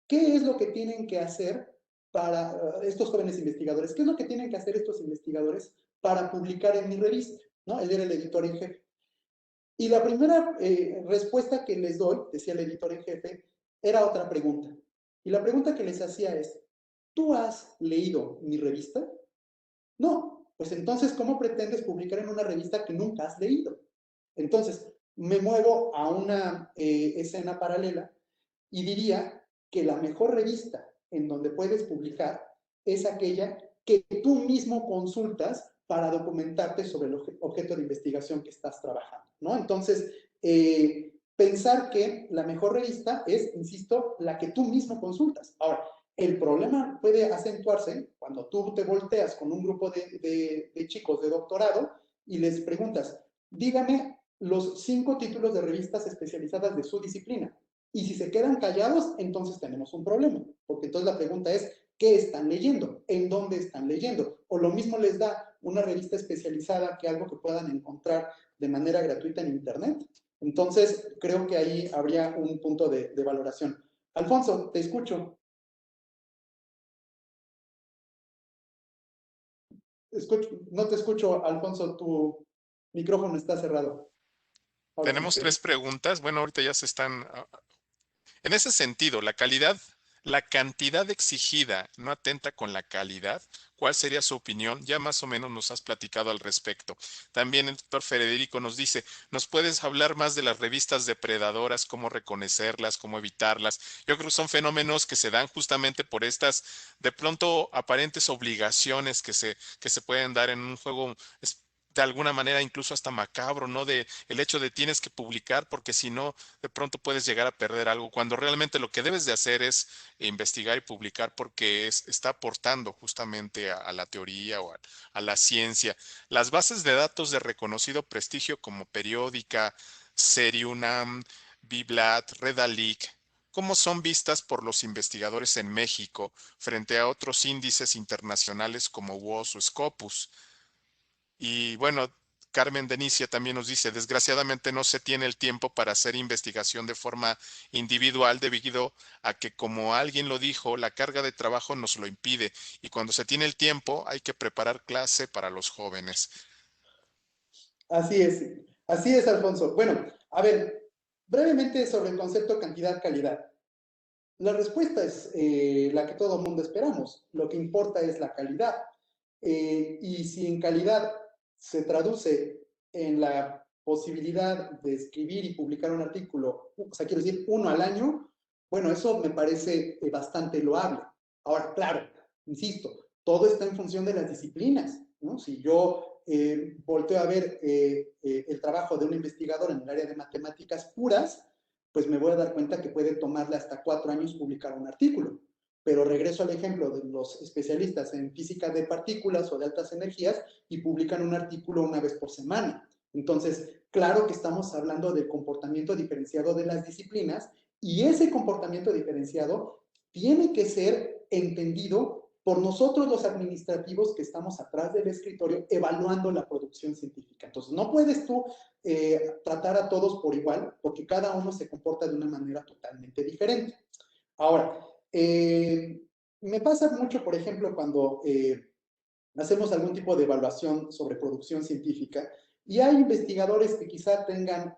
¿qué es lo que tienen que hacer para estos jóvenes investigadores? ¿Qué es lo que tienen que hacer estos investigadores para publicar en mi revista? ¿No? Él era el editor en jefe. Y la primera respuesta que les doy, decía el editor en jefe, era otra pregunta. Y la pregunta que les hacía es, ¿tú has leído mi revista? No, pues entonces, ¿cómo pretendes publicar en una revista que nunca has leído? Entonces, me muevo a una escena paralela y diría que la mejor revista en donde puedes publicar es aquella que tú mismo consultas para documentarte sobre el objeto de investigación que estás trabajando, ¿no? Entonces, pensar que la mejor revista es, insisto, la que tú mismo consultas. Ahora, el problema puede acentuarse cuando tú te volteas con un grupo de chicos de doctorado y les preguntas, dígame los 5 títulos de revistas especializadas de su disciplina. Y si se quedan callados, entonces tenemos un problema. Porque entonces la pregunta es, ¿qué están leyendo? ¿En dónde están leyendo? O lo mismo les da una revista especializada que algo que puedan encontrar de manera gratuita en Internet. Entonces, creo que ahí habría un punto de valoración. Alfonso, te escucho. No te escucho, Alfonso, tu micrófono está cerrado. Ahora sí.
Tenemos 3 preguntas. Bueno, ahorita ya se están. En ese sentido, la cantidad exigida no atenta con la calidad. ¿Cuál sería su opinión? Ya más o menos nos has platicado al respecto. También el doctor Federico nos dice, ¿nos puedes hablar más de las revistas depredadoras, cómo reconocerlas, cómo evitarlas? Yo creo que son fenómenos que se dan justamente por estas, de pronto, aparentes obligaciones que se pueden dar en un juego de alguna manera incluso hasta macabro, ¿no? De el hecho de tienes que publicar porque si no, de pronto puedes llegar a perder algo, cuando realmente lo que debes de hacer es investigar y publicar porque está aportando justamente a la teoría o a la ciencia. Las bases de datos de reconocido prestigio como Periódica, Seriunam, Biblat, Redalic, ¿cómo son vistas por los investigadores en México frente a otros índices internacionales como WOS o Scopus? Y bueno, Carmen Denicia también nos dice, desgraciadamente no se tiene el tiempo para hacer investigación de forma individual debido a que, como alguien lo dijo, la carga de trabajo nos lo impide y cuando se tiene el tiempo hay que preparar clase para los jóvenes.
Así es, Alfonso. Bueno, a ver, brevemente sobre el concepto cantidad-calidad. La respuesta es la que todo el mundo esperamos. Lo que importa es la calidad. Y si en calidad se traduce en la posibilidad de escribir y publicar un artículo, o sea, quiero decir, 1 al año, bueno, eso me parece bastante loable. Ahora, claro, insisto, todo está en función de las disciplinas, ¿no? Si yo volteo a ver el trabajo de un investigador en el área de matemáticas puras, pues me voy a dar cuenta que puede tomarle hasta 4 años publicar un artículo. Pero regreso al ejemplo de los especialistas en física de partículas o de altas energías y publican un artículo una vez por semana. Entonces, claro que estamos hablando del comportamiento diferenciado de las disciplinas y ese comportamiento diferenciado tiene que ser entendido por nosotros los administrativos que estamos atrás del escritorio evaluando la producción científica. Entonces, no puedes tú tratar a todos por igual porque cada uno se comporta de una manera totalmente diferente. Ahora, me pasa mucho, por ejemplo, cuando hacemos algún tipo de evaluación sobre producción científica y hay investigadores que quizá tengan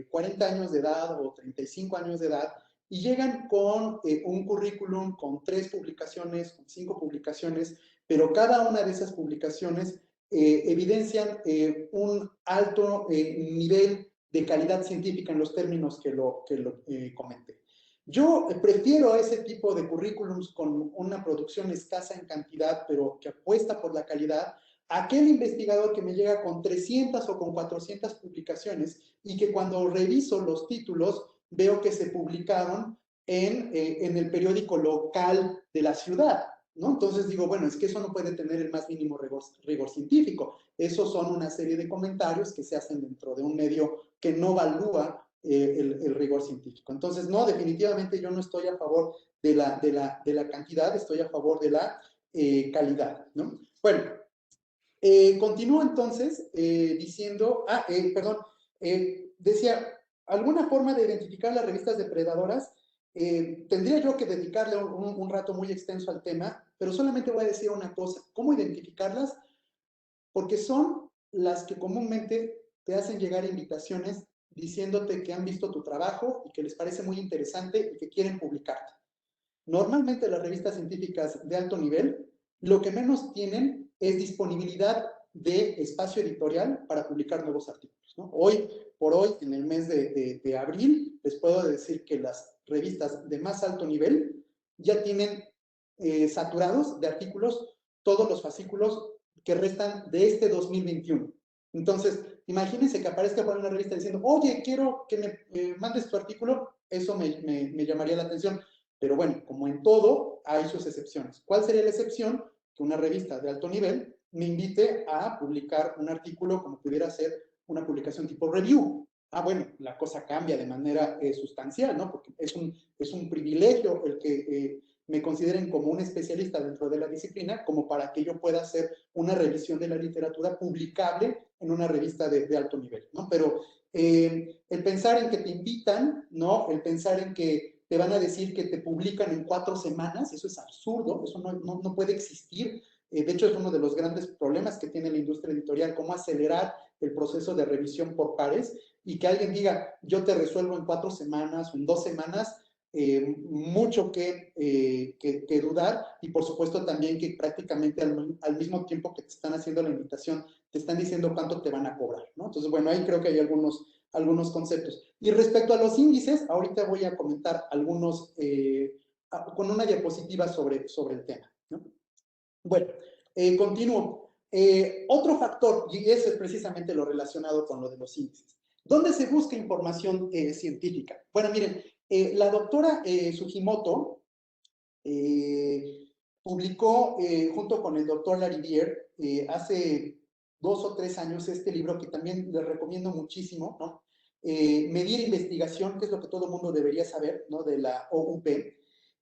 40 años de edad o 35 años de edad y llegan con un currículum con 3 publicaciones, con 5 publicaciones, pero cada una de esas publicaciones evidencian un alto nivel de calidad científica en los términos que lo comenté. Yo prefiero ese tipo de currículums con una producción escasa en cantidad, pero que apuesta por la calidad, aquel investigador que me llega con 300 o con 400 publicaciones y que cuando reviso los títulos veo que se publicaron en el periódico local de la ciudad, ¿no? Entonces digo, bueno, es que eso no puede tener el más mínimo rigor científico. Esos son una serie de comentarios que se hacen dentro de un medio que no evalúa el rigor científico. Entonces, no, definitivamente yo no estoy a favor de la cantidad, estoy a favor de la calidad, ¿no? Bueno, continúo entonces diciendo, perdón, decía, alguna forma de identificar las revistas depredadoras. Tendría yo que dedicarle un rato muy extenso al tema, pero solamente voy a decir una cosa, ¿cómo identificarlas? Porque son las que comúnmente te hacen llegar invitaciones diciéndote que han visto tu trabajo y que les parece muy interesante y que quieren publicarte. Normalmente las revistas científicas de alto nivel lo que menos tienen es disponibilidad de espacio editorial para publicar nuevos artículos, ¿no? Hoy por hoy, en el mes de abril, les puedo decir que las revistas de más alto nivel ya tienen saturados de artículos todos los fascículos que restan de este 2021. Entonces, imagínense que aparezca por una revista diciendo, oye, quiero que me mandes tu artículo, eso me llamaría la atención. Pero bueno, como en todo, hay sus excepciones. ¿Cuál sería la excepción? Que una revista de alto nivel me invite a publicar un artículo como pudiera ser una publicación tipo review. Bueno, la cosa cambia de manera sustancial, ¿no? Porque es un privilegio el que me consideren como un especialista dentro de la disciplina, como para que yo pueda hacer una revisión de la literatura publicable en una revista de alto nivel, ¿no? Pero el pensar en que te invitan, ¿no? El pensar en que te van a decir que te publican en 4 semanas, eso es absurdo, eso no puede existir. De hecho, es uno de los grandes problemas que tiene la industria editorial, cómo acelerar el proceso de revisión por pares y que alguien diga, yo te resuelvo en 4 semanas o en 2 semanas, mucho que dudar y por supuesto también que prácticamente al mismo tiempo que te están haciendo la invitación, te están diciendo cuánto te van a cobrar, ¿no? Entonces, bueno, ahí creo que hay algunos conceptos. Y respecto a los índices, ahorita voy a comentar algunos con una diapositiva sobre el tema, ¿no? Bueno, continúo. Otro factor, y ese es precisamente lo relacionado con lo de los índices. ¿Dónde se busca información científica? Bueno, miren, la doctora Sugimoto publicó junto con el doctor Larivière hace 2 o 3 años este libro que también les recomiendo muchísimo, ¿no? Medir investigación, que es lo que todo el mundo debería saber, ¿no? De la OUP.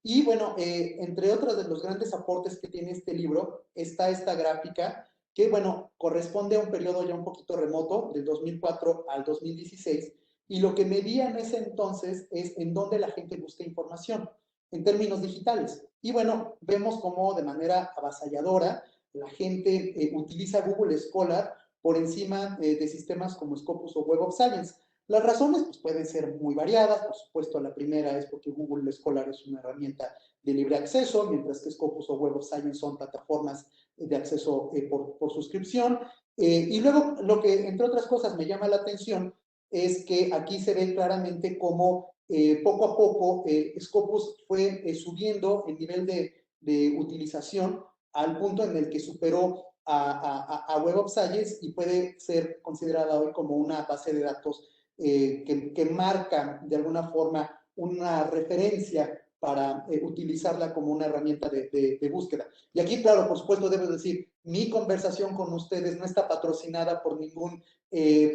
Y bueno, entre otros de los grandes aportes que tiene este libro está esta gráfica que, bueno, corresponde a un periodo ya un poquito remoto, del 2004 al 2016, y lo que medía en ese entonces es en dónde la gente busca información en términos digitales. Y bueno, vemos cómo de manera avasalladora la gente utiliza Google Scholar por encima de sistemas como Scopus o Web of Science. Las razones pues, pueden ser muy variadas. Por supuesto, la primera es porque Google Scholar es una herramienta de libre acceso, mientras que Scopus o Web of Science son plataformas de acceso por suscripción. Y luego, lo que entre otras cosas me llama la atención es que aquí se ve claramente cómo poco a poco Scopus fue subiendo el nivel de utilización al punto en el que superó a Web of Science y puede ser considerada hoy como una base de datos que marca de alguna forma una referencia para utilizarla como una herramienta de búsqueda. Y aquí, claro, por supuesto, debo decir, mi conversación con ustedes no está patrocinada por ningún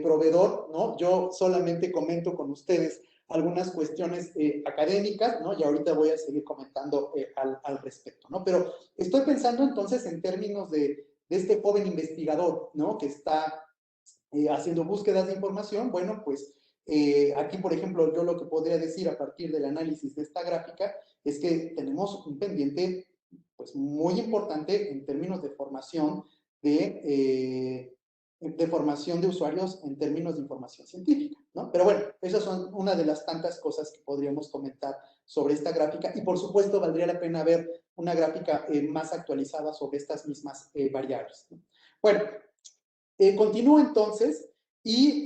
proveedor, ¿no? Yo solamente comento con ustedes algunas cuestiones académicas, ¿no? Y ahorita voy a seguir comentando al respecto, ¿no? Pero estoy pensando entonces en términos de este joven investigador, ¿no? Que está haciendo búsquedas de información. Bueno, pues aquí, por ejemplo, yo lo que podría decir a partir del análisis de esta gráfica es que tenemos un pendiente pues muy importante en términos de formación de usuarios en términos de información científica, ¿no? Pero bueno, esas son una de las tantas cosas que podríamos comentar sobre esta gráfica y por supuesto valdría la pena ver una gráfica más actualizada sobre estas mismas variables, ¿no? Bueno, continúo entonces y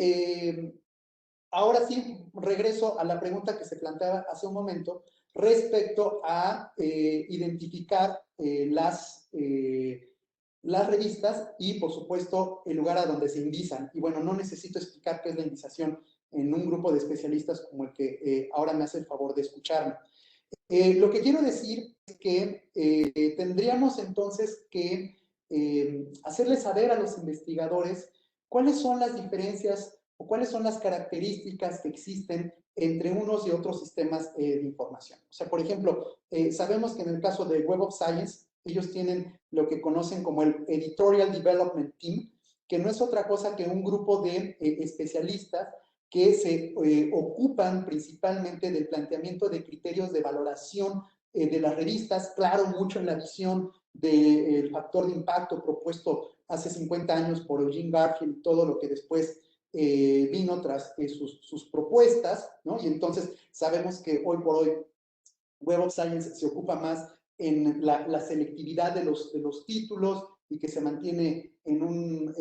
ahora sí regreso a la pregunta que se planteaba hace un momento respecto a identificar las revistas y, por supuesto, el lugar a donde se indizan. Y bueno, no necesito explicar qué es la indización en un grupo de especialistas como el que ahora me hace el favor de escucharme. Lo que quiero decir es que tendríamos entonces que hacerles saber a los investigadores cuáles son las diferencias o cuáles son las características que existen entre unos y otros sistemas de información. O sea, por ejemplo, sabemos que en el caso de Web of Science, ellos tienen lo que conocen como el Editorial Development Team, que no es otra cosa que un grupo de especialistas que se ocupan principalmente del planteamiento de criterios de valoración de las revistas, claro, mucho en la visión del factor de impacto propuesto hace 50 años por Eugene Garfield, todo lo que después vino tras sus propuestas, ¿no? Y entonces sabemos que hoy por hoy Web of Science se ocupa más en la selectividad de los títulos y que se mantiene en un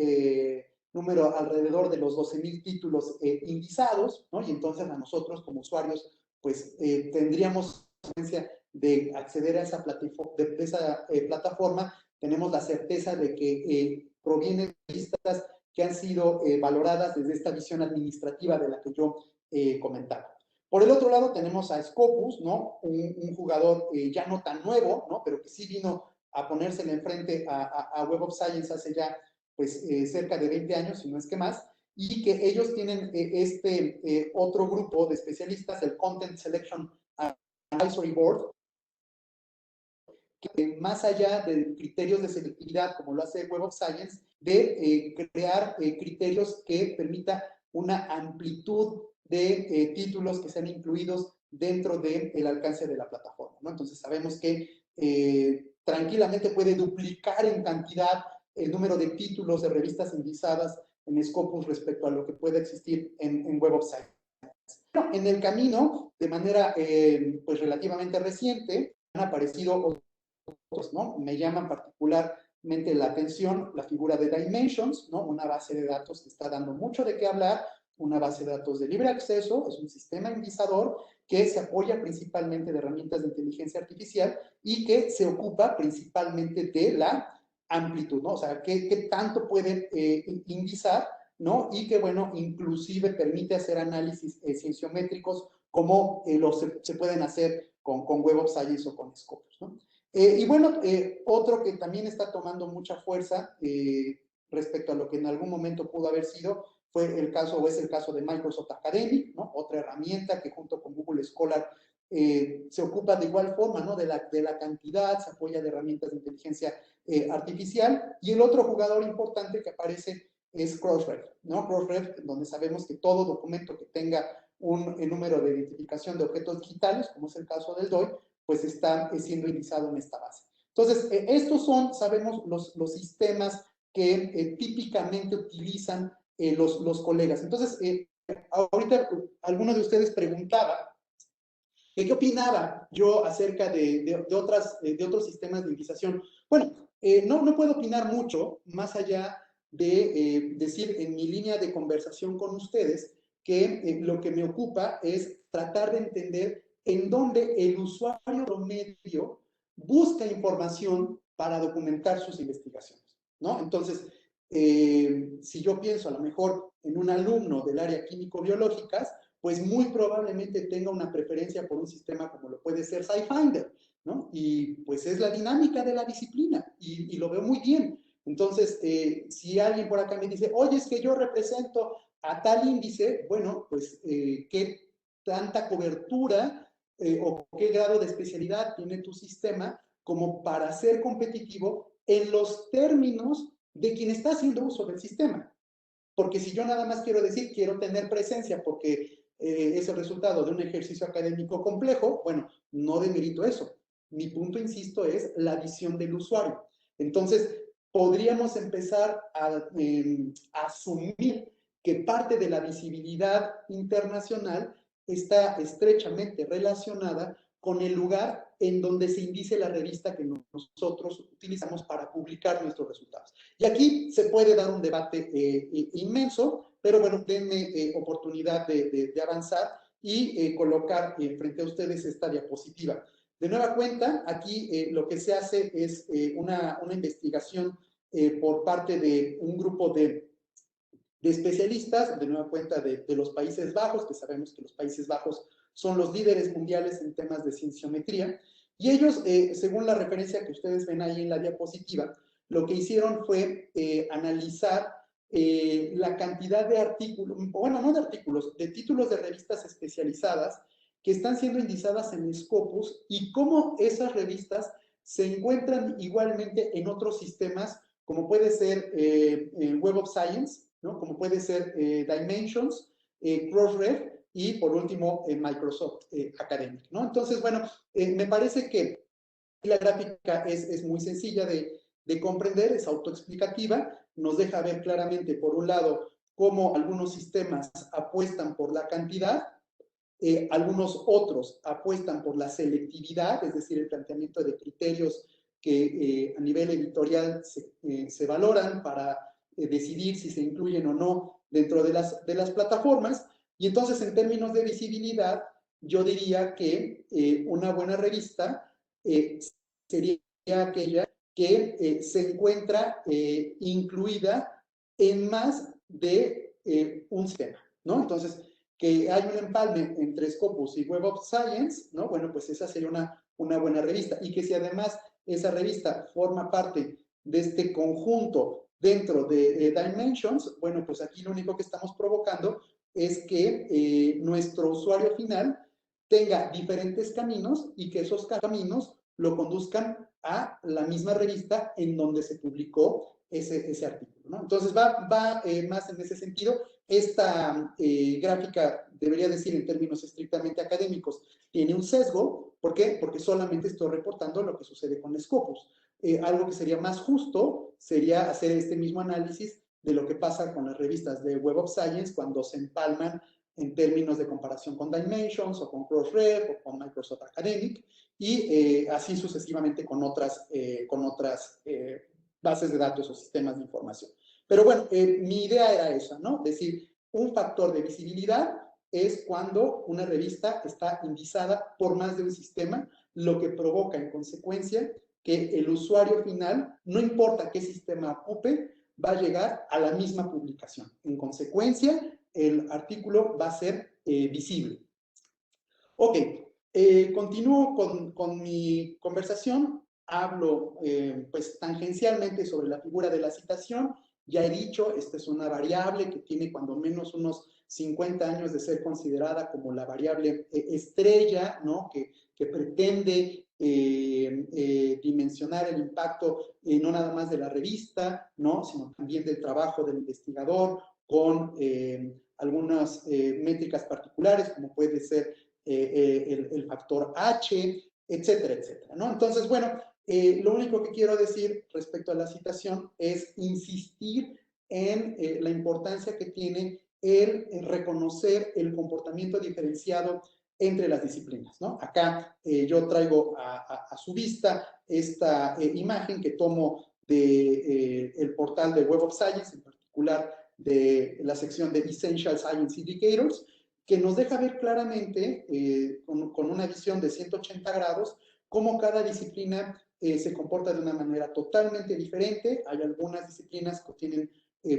número alrededor de los 12,000 títulos indizados, ¿no? Y entonces a nosotros como usuarios, pues tendríamos de acceder a esa plataforma, tenemos la certeza de que provienen de listas que han sido valoradas desde esta visión administrativa de la que yo comentaba. Por el otro lado tenemos a Scopus, ¿no? Un jugador ya no tan nuevo, ¿no? Pero que sí vino a ponérsele enfrente a Web of Science hace ya pues cerca de 20 años, si no es que más, y que ellos tienen otro grupo de especialistas, el Content Selection Advisory Board, que más allá de criterios de selectividad, como lo hace Web of Science, de crear criterios que permita una amplitud de títulos que sean incluidos dentro del alcance de la plataforma, ¿no? Entonces sabemos que tranquilamente puede duplicar en cantidad el número de títulos de revistas indizadas en Scopus respecto a lo que puede existir en Web of Science. En el camino, de manera pues relativamente reciente, han aparecido otros, ¿no? Me llaman particularmente la atención la figura de Dimensions, ¿no? Una base de datos que está dando mucho de qué hablar, una base de datos de libre acceso, es un sistema indizador que se apoya principalmente de herramientas de inteligencia artificial y que se ocupa principalmente de la amplitud, ¿no? O sea, qué tanto puede indizar, ¿no? Y que, bueno, inclusive permite hacer análisis cienciométricos como se pueden hacer con Web of Science o con Scopus, ¿no? Y bueno, otro que también está tomando mucha fuerza respecto a lo que en algún momento pudo haber sido, fue el caso o es el caso de Microsoft Academic, ¿no? Otra herramienta que junto con Google Scholar se ocupa de igual forma, ¿no? De la cantidad, se apoya de herramientas de inteligencia artificial. Y el otro jugador importante que aparece es Crossref, ¿no? Crossref, donde sabemos que todo documento que tenga un número de identificación de objetos digitales, como es el caso del DOI, pues está siendo indizado en esta base. Entonces, estos son, sabemos, los sistemas que típicamente utilizan los colegas. Entonces, ahorita alguno de ustedes preguntaba qué opinaba yo acerca de otros sistemas de indización. Bueno, no puedo opinar mucho, más allá de decir en mi línea de conversación con ustedes que lo que me ocupa es tratar de entender en dónde el usuario promedio busca información para documentar sus investigaciones, ¿no? Entonces, si yo pienso a lo mejor en un alumno del área químico-biológicas, pues muy probablemente tenga una preferencia por un sistema como lo puede ser SciFinder, ¿no? Y pues es la dinámica de la disciplina y lo veo muy bien. Entonces, si alguien por acá me dice, oye, es que yo represento a tal índice, bueno, pues qué tanta cobertura o qué grado de especialidad tiene tu sistema como para ser competitivo en los términos de quien está haciendo uso del sistema. Porque si yo nada más quiero decir, quiero tener presencia porque es el resultado de un ejercicio académico complejo, bueno, no demerito eso. Mi punto, insisto, es la visión del usuario. Entonces, podríamos empezar a asumir que parte de la visibilidad internacional está estrechamente relacionada con el lugar en donde se indice la revista que nosotros utilizamos para publicar nuestros resultados. Y aquí se puede dar un debate inmenso, pero bueno, denme oportunidad de avanzar y colocar frente a ustedes esta diapositiva. De nueva cuenta, aquí lo que se hace es una investigación por parte de un grupo de especialistas, de nueva cuenta de los Países Bajos, que sabemos que los Países Bajos son los líderes mundiales en temas de cienciometría, y ellos, según la referencia que ustedes ven ahí en la diapositiva, lo que hicieron fue analizar la cantidad de artículos, bueno, no de artículos, de títulos de revistas especializadas que están siendo indizadas en Scopus y cómo esas revistas se encuentran igualmente en otros sistemas, como puede ser Web of Science, ¿no? Como puede ser Dimensions, Crossref y por último Microsoft Academic, ¿no? Entonces, bueno, me parece que la gráfica es muy sencilla de comprender, es autoexplicativa, nos deja ver claramente, por un lado, cómo algunos sistemas apuestan por la cantidad, algunos otros apuestan por la selectividad, es decir, el planteamiento de criterios que a nivel editorial se valoran para decidir si se incluyen o no dentro de las plataformas. Y entonces, en términos de visibilidad, yo diría que una buena revista sería aquella que se encuentra incluida en más de un sistema, ¿no? Entonces, que hay un empalme entre Scopus y Web of Science, ¿no? Bueno, pues esa sería una buena revista. Y que si además esa revista forma parte de este conjunto dentro de Dimensions, bueno, pues aquí lo único que estamos provocando es que nuestro usuario final tenga diferentes caminos y que esos caminos lo conduzcan a la misma revista en donde se publicó ese artículo, ¿no? Entonces va más en ese sentido. Esta gráfica, debería decir en términos estrictamente académicos, tiene un sesgo. ¿Por qué? Porque solamente estoy reportando lo que sucede con Scopus. Algo que sería más justo sería hacer este mismo análisis de lo que pasa con las revistas de Web of Science cuando se empalman en términos de comparación con Dimensions o con Crossref o con Microsoft Academic y así sucesivamente con otras bases de datos o sistemas de información. Pero bueno, mi idea era esa, ¿no? Es decir, un factor de visibilidad es cuando una revista está indizada por más de un sistema, lo que provoca en consecuencia que el usuario final, no importa qué sistema ocupe, va a llegar a la misma publicación. En consecuencia, el artículo va a ser visible. Ok, continúo con mi conversación. Hablo pues tangencialmente sobre la figura de la citación. Ya he dicho, esta es una variable que tiene cuando menos unos 50 años de ser considerada como la variable estrella, ¿no? Que pretende dimensionar el impacto no nada más de la revista, ¿no? Sino también del trabajo del investigador con algunas métricas particulares, como puede ser el factor H, etcétera, etcétera, ¿no? Entonces, bueno, lo único que quiero decir respecto a la citación es insistir en la importancia que tiene el reconocer el comportamiento diferenciado entre las disciplinas, ¿no? Acá yo traigo a su vista esta imagen que tomo del portal de Web of Science, en particular de la sección de Essential Science Indicators, que nos deja ver claramente, con una visión de 180 grados, cómo cada disciplina se comporta de una manera totalmente diferente. Hay algunas disciplinas que tienen,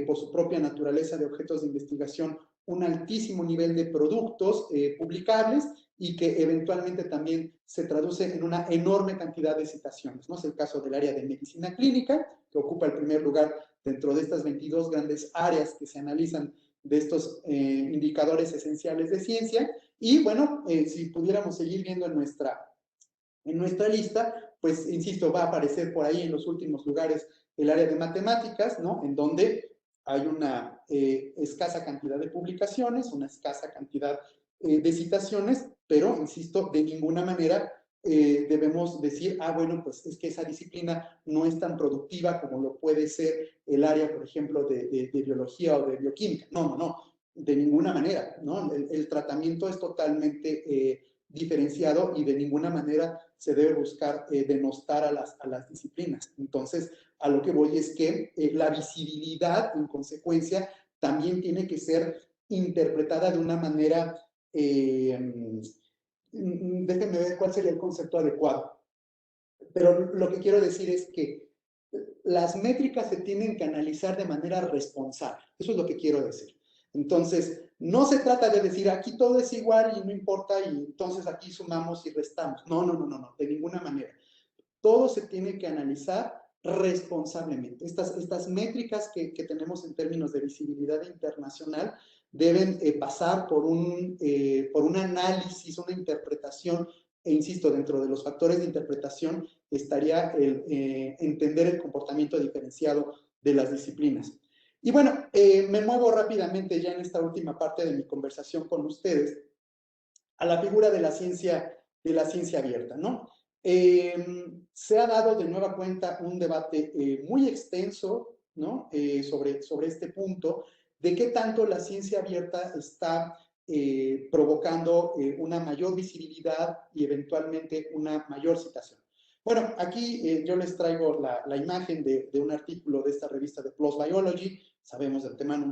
por su propia naturaleza de objetos de investigación, un altísimo nivel de productos publicables y que eventualmente también se traduce en una enorme cantidad de citaciones, ¿no? Es el caso del área de medicina clínica, que ocupa el primer lugar dentro de estas 22 grandes áreas que se analizan de estos indicadores esenciales de ciencia. Y bueno, si pudiéramos seguir viendo en nuestra lista, pues insisto, va a aparecer por ahí en los últimos lugares el área de matemáticas, ¿no? En donde hay una escasa cantidad de publicaciones, una escasa cantidad de citaciones, pero insisto, de ninguna manera debemos decir, bueno, pues es que esa disciplina no es tan productiva como lo puede ser el área, por ejemplo, de biología o de bioquímica. No, no, no, de ninguna manera, ¿no? El tratamiento es totalmente diferenciado y de ninguna manera se debe buscar denostar a las disciplinas. Entonces, a lo que voy es que la visibilidad, en consecuencia, también tiene que ser interpretada de una manera, déjenme ver cuál sería el concepto adecuado. Pero lo que quiero decir es que las métricas se tienen que analizar de manera responsable. Eso es lo que quiero decir. Entonces, no se trata de decir aquí todo es igual y no importa y entonces aquí sumamos y restamos. No, no, no, no, no, de ninguna manera. Todo se tiene que analizar responsablemente. Estas métricas que tenemos en términos de visibilidad internacional deben pasar por un análisis, una interpretación, e insisto, dentro de los factores de interpretación estaría el entender el comportamiento diferenciado de las disciplinas. Y bueno, me muevo rápidamente ya en esta última parte de mi conversación con ustedes a la figura de la ciencia abierta, ¿no? Se ha dado de nueva cuenta un debate muy extenso, ¿no? Sobre este punto de qué tanto la ciencia abierta está provocando una mayor visibilidad y eventualmente una mayor citación. Bueno, aquí yo les traigo la imagen de un artículo de esta revista de PLOS Biology. Sabemos de antemano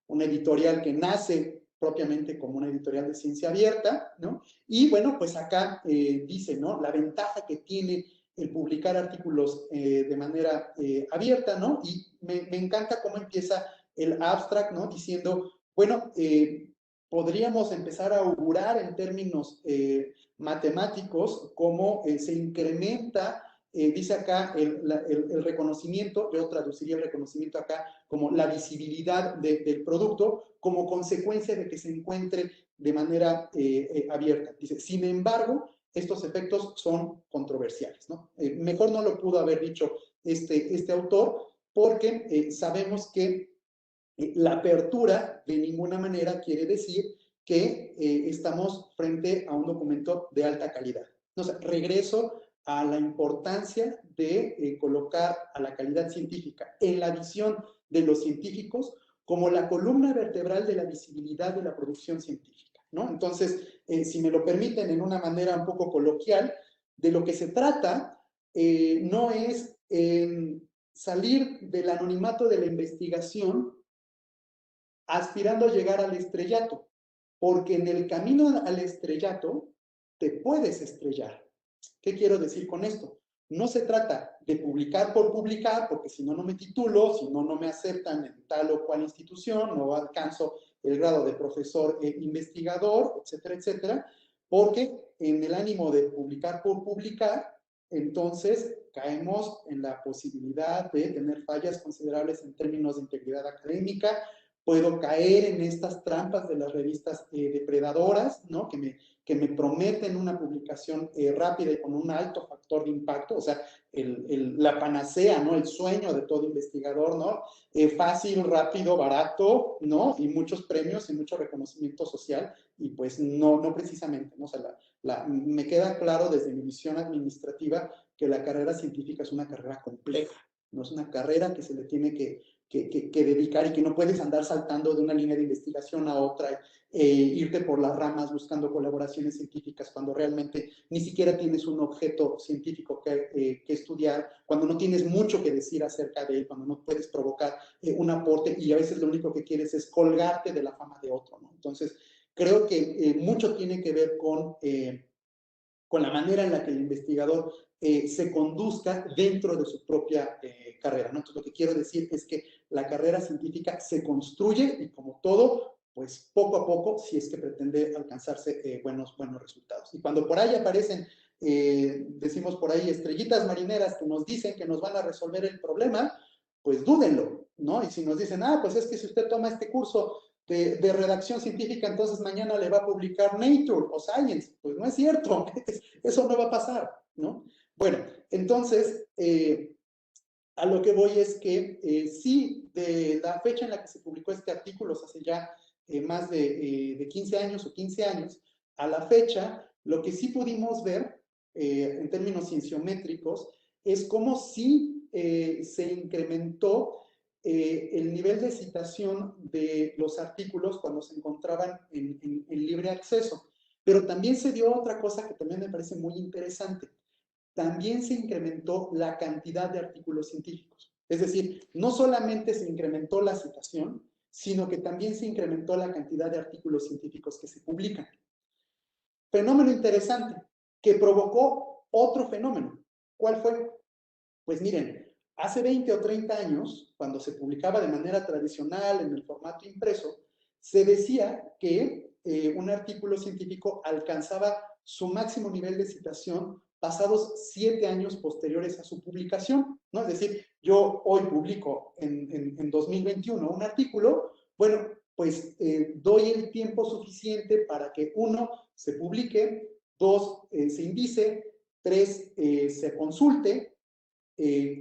una editorial que nace propiamente como una editorial de ciencia abierta, ¿no? Y bueno, pues acá dice, ¿no? La ventaja que tiene el publicar artículos de manera abierta, ¿no? Y me encanta cómo empieza el abstract, ¿no? Diciendo, bueno, podríamos empezar a augurar en términos matemáticos cómo se incrementa, dice acá el reconocimiento, yo traduciría el reconocimiento acá como la visibilidad del producto como consecuencia de que se encuentre de manera abierta. Dice, sin embargo, estos efectos son controversiales, ¿no? Mejor no lo pudo haber dicho este autor, porque sabemos que la apertura de ninguna manera quiere decir que estamos frente a un documento de alta calidad. Entonces, regreso a la importancia de colocar a la calidad científica en la visión de los científicos como la columna vertebral de la visibilidad de la producción científica, ¿no? Entonces, si me lo permiten en una manera un poco coloquial, de lo que se trata no es salir del anonimato de la investigación aspirando a llegar al estrellato, porque en el camino al estrellato te puedes estrellar. ¿Qué quiero decir con esto? No se trata de publicar por publicar, porque si no, no me titulo, si no, no me aceptan en tal o cual institución, no alcanzo el grado de profesor investigador, etcétera, etcétera, porque en el ánimo de publicar por publicar, entonces caemos en la posibilidad de tener fallas considerables en términos de integridad académica. Puedo caer en estas trampas de las revistas depredadoras, ¿no? Que me prometen una publicación rápida y con un alto factor de impacto, o sea, la panacea, ¿no? El sueño de todo investigador, ¿no? Fácil, rápido, barato, ¿no? Y muchos premios y mucho reconocimiento social, y pues no precisamente, ¿no? O sea, me queda claro desde mi visión administrativa que la carrera científica es una carrera compleja, no es una carrera que se le tiene que dedicar y que no puedes andar saltando de una línea de investigación a otra, irte por las ramas buscando colaboraciones científicas cuando realmente ni siquiera tienes un objeto científico que estudiar, cuando no tienes mucho que decir acerca de él, cuando no puedes provocar un aporte y a veces lo único que quieres es colgarte de la fama de otro, ¿no? Entonces, creo que mucho tiene que ver con la manera en la que el investigador se conduzca dentro de su propia carrera, ¿no? Entonces, lo que quiero decir es que la carrera científica se construye y como todo, pues poco a poco, si es que pretende alcanzarse buenos resultados. Y cuando por ahí aparecen, decimos por ahí, estrellitas marineras que nos dicen que nos van a resolver el problema, pues dúdenlo, ¿no? Y si nos dicen, pues es que si usted toma este curso de redacción científica, entonces mañana le va a publicar Nature o Science. Pues no es cierto, eso no va a pasar, ¿no? Bueno, entonces, a lo que voy es que sí, de la fecha en la que se publicó este artículo, hace ya más de 15 años o 15 años, a la fecha, lo que sí pudimos ver en términos cienciométricos es cómo sí se incrementó el nivel de citación de los artículos cuando se encontraban en libre acceso. Pero también se dio otra cosa que también me parece muy interesante. También se incrementó la cantidad de artículos científicos. Es decir, no solamente se incrementó la citación, sino que también se incrementó la cantidad de artículos científicos que se publican. Fenómeno interesante que provocó otro fenómeno. ¿Cuál fue? Pues miren, Hace 20 o 30 años, cuando se publicaba de manera tradicional en el formato impreso, se decía que un artículo científico alcanzaba su máximo nivel de citación pasados 7 años posteriores a su publicación, ¿no? Es decir, yo hoy publico en 2021 un artículo, bueno, pues doy el tiempo suficiente para que 1, se publique, 2, se indice, 3, se consulte,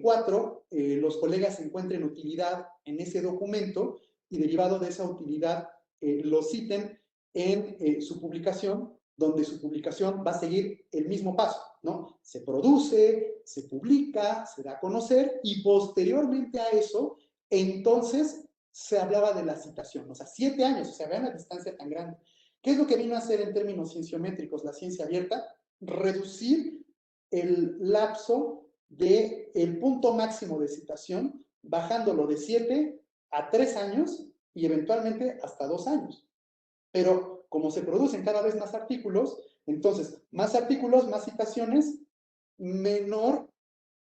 4, los colegas encuentren utilidad en ese documento y derivado de esa utilidad lo citen en su publicación, donde su publicación va a seguir el mismo paso, ¿no? Se produce, se publica, se da a conocer y posteriormente a eso, entonces se hablaba de la citación, o sea, 7 años, o sea, vean la distancia tan grande. ¿Qué es lo que vino a hacer en términos cienciométricos la ciencia abierta? Reducir el lapso del punto máximo de citación, bajándolo de 7 a 3 años y eventualmente hasta 2 años. Pero como se producen cada vez más artículos, entonces más artículos, más citaciones, menor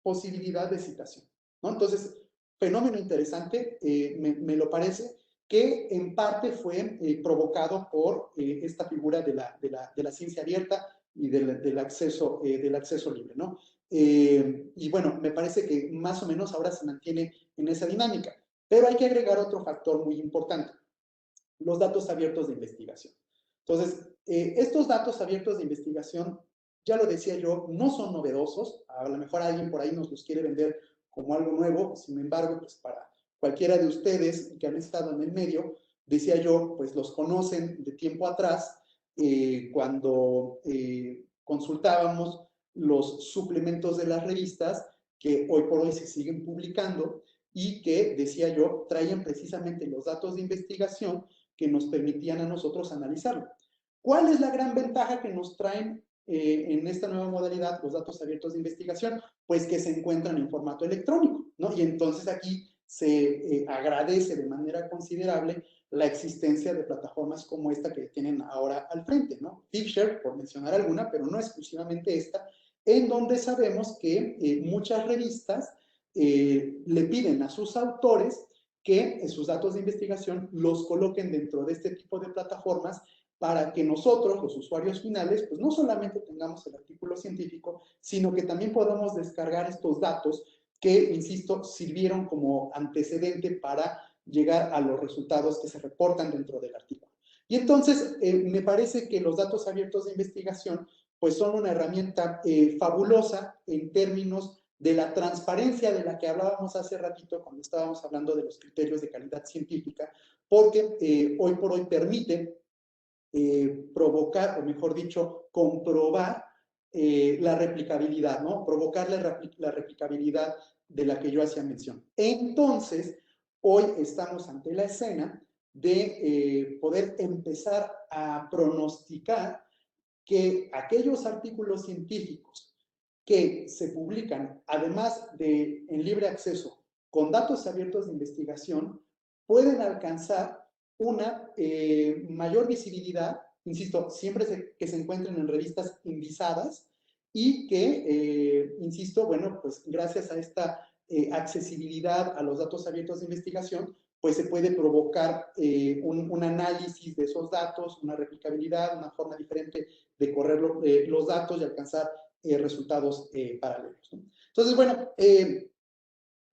posibilidad de citación, ¿no? Entonces, fenómeno interesante, me lo parece, que en parte fue provocado por esta figura de la ciencia abierta y del acceso libre, ¿no? Y bueno, me parece que más o menos ahora se mantiene en esa dinámica, pero hay que agregar otro factor muy importante, los datos abiertos de investigación. Entonces, estos datos abiertos de investigación, ya lo decía yo, no son novedosos, a lo mejor alguien por ahí nos los quiere vender como algo nuevo, sin embargo, pues para cualquiera de ustedes que han estado en el medio, decía yo, pues los conocen de tiempo atrás, cuando consultábamos los suplementos de las revistas que hoy por hoy se siguen publicando y que, decía yo, traían precisamente los datos de investigación que nos permitían a nosotros analizarlo. ¿Cuál es la gran ventaja que nos traen en esta nueva modalidad los datos abiertos de investigación? Pues que se encuentran en formato electrónico, ¿no? Y entonces aquí se agradece de manera considerable la existencia de plataformas como esta que tienen ahora al frente, ¿no? Figshare, por mencionar alguna, pero no exclusivamente esta, en donde sabemos que muchas revistas le piden a sus autores que sus datos de investigación los coloquen dentro de este tipo de plataformas para que nosotros, los usuarios finales, pues no solamente tengamos el artículo científico, sino que también podamos descargar estos datos que, insisto, sirvieron como antecedente para llegar a los resultados que se reportan dentro del artículo. Y entonces, me parece que los datos abiertos de investigación, pues son una herramienta fabulosa en términos de la transparencia de la que hablábamos hace ratito cuando estábamos hablando de los criterios de calidad científica, porque hoy por hoy permite provocar, o mejor dicho, comprobar la replicabilidad, ¿no? Provocar la replicabilidad de la que yo hacía mención. Entonces, hoy estamos ante la escena de poder empezar a pronosticar que aquellos artículos científicos que se publican, además de en libre acceso, con datos abiertos de investigación, pueden alcanzar una mayor visibilidad, insisto, siempre que se encuentren en revistas indizadas y que, insisto, bueno, pues gracias a esta accesibilidad a los datos abiertos de investigación, pues se puede provocar un análisis de esos datos, una replicabilidad, una forma diferente de correr los datos y alcanzar resultados paralelos, ¿no? Entonces, bueno,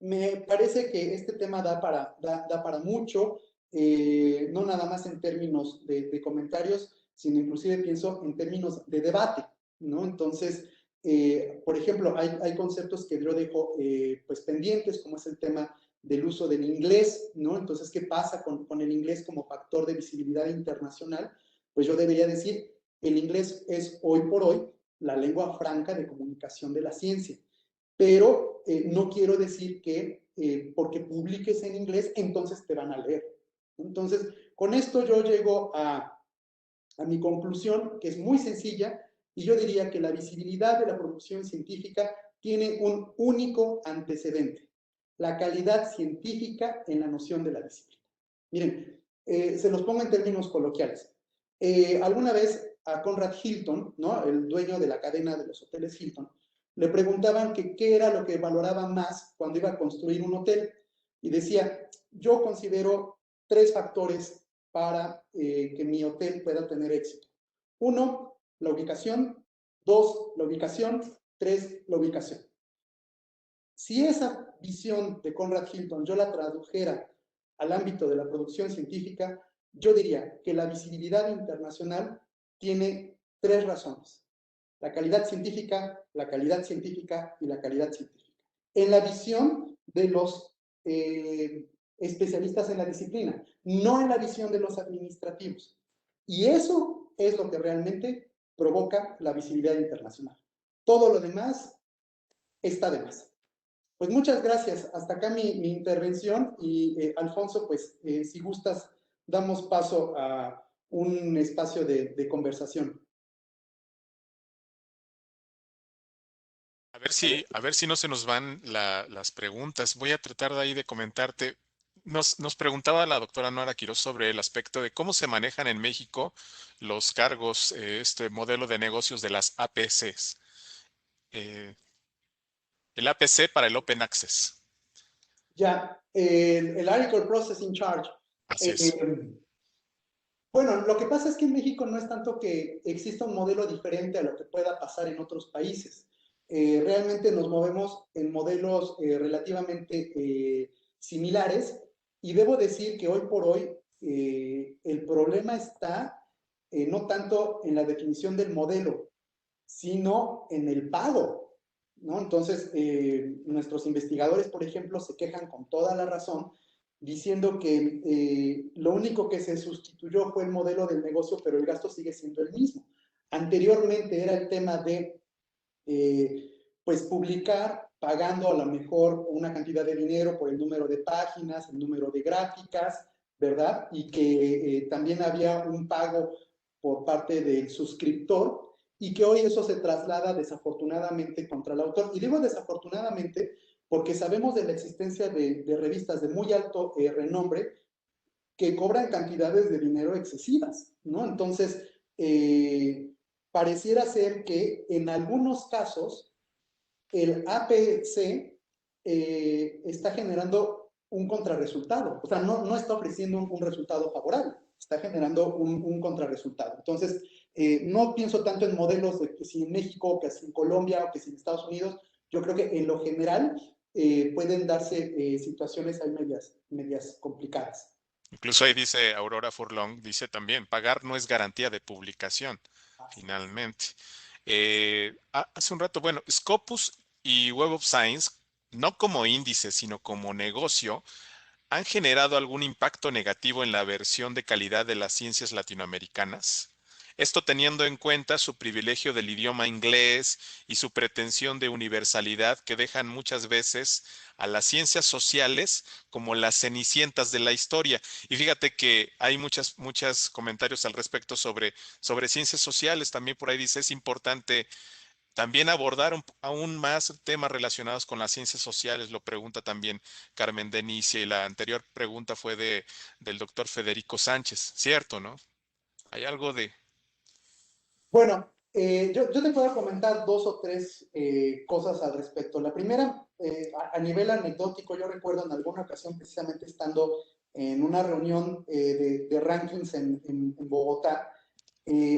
me parece que este tema da para mucho, no nada más en términos de comentarios, sino inclusive pienso en términos de debate, ¿no? Entonces, por ejemplo, hay conceptos que yo dejo pues pendientes, como es el tema del uso del inglés, ¿no? Entonces, ¿qué pasa con el inglés como factor de visibilidad internacional? Pues yo debería decir, el inglés es hoy por hoy la lengua franca de comunicación de la ciencia, pero no quiero decir que porque publiques en inglés, entonces te van a leer. Entonces, con esto yo llego a mi conclusión, que es muy sencilla, y yo diría que la visibilidad de la producción científica tiene un único antecedente, la calidad científica en la noción de la disciplina. Miren, se los pongo en términos coloquiales. Alguna vez a Conrad Hilton, ¿no? El dueño de la cadena de los hoteles Hilton, le preguntaban que qué era lo que valoraba más cuando iba a construir un hotel. Y decía, yo considero 3 factores para que mi hotel pueda tener éxito. 1, la ubicación. 2, la ubicación. 3, la ubicación. Si esa visión de Conrad Hilton yo la tradujera al ámbito de la producción científica, yo diría que la visibilidad internacional tiene 3 razones: la calidad científica, la calidad científica y la calidad científica. En la visión de los especialistas en la disciplina, no en la visión de los administrativos. Y eso es lo que realmente provoca la visibilidad internacional. Todo lo demás está de más. Pues muchas gracias. Hasta acá mi intervención y Alfonso, pues si gustas, damos paso a un espacio de conversación.
A ver si no se nos van las preguntas. Voy a tratar de ahí de comentarte. Nos preguntaba la doctora Nora Quirós sobre el aspecto de cómo se manejan en México los cargos, este modelo de negocios de las APCs. Eh, el APC para el Open Access.
Ya, el Article Processing Charge.
Así es.
Bueno, lo que pasa es que en México no es tanto que exista un modelo diferente a lo que pueda pasar en otros países. Realmente nos movemos en modelos relativamente similares y debo decir que hoy por hoy el problema está no tanto en la definición del modelo, sino en el pago, ¿no? Entonces, nuestros investigadores, por ejemplo, se quejan con toda la razón diciendo que lo único que se sustituyó fue el modelo del negocio, pero el gasto sigue siendo el mismo. Anteriormente era el tema de, pues, publicar pagando a lo mejor una cantidad de dinero por el número de páginas, el número de gráficas, ¿verdad? Y que también había un pago por parte del suscriptor y que hoy eso se traslada desafortunadamente contra el autor. Y digo desafortunadamente porque sabemos de la existencia de revistas de muy alto renombre que cobran cantidades de dinero excesivas, ¿no? Entonces, pareciera ser que en algunos casos el APC está generando un contrarresultado, o sea, no está ofreciendo un resultado favorable, está generando un contrarresultado. Entonces, no pienso tanto en modelos de que si en México, que si en Colombia o que si en Estados Unidos, yo creo que en lo general pueden darse situaciones ahí medias complicadas.
Incluso ahí dice Aurora Furlong, dice también, pagar no es garantía de publicación,
Así es.
finalmente. Hace un rato, bueno, Scopus y Web of Science, no como índice, sino como negocio, ¿han generado algún impacto negativo en la versión de calidad de las ciencias latinoamericanas? Esto teniendo en cuenta su privilegio del idioma inglés y su pretensión de universalidad que dejan muchas veces a las ciencias sociales como las cenicientas de la historia. Y fíjate que hay muchos comentarios al respecto sobre ciencias sociales. También por ahí dice, es importante también abordar aún más temas relacionados con las ciencias sociales, lo pregunta también Carmen Denicia, y la anterior pregunta fue del doctor Federico Sánchez, ¿cierto, no? Hay algo de...
Bueno, yo te puedo comentar 2 o 3 cosas al respecto. La primera, a nivel anecdótico, yo recuerdo en alguna ocasión, precisamente estando en una reunión de rankings en Bogotá,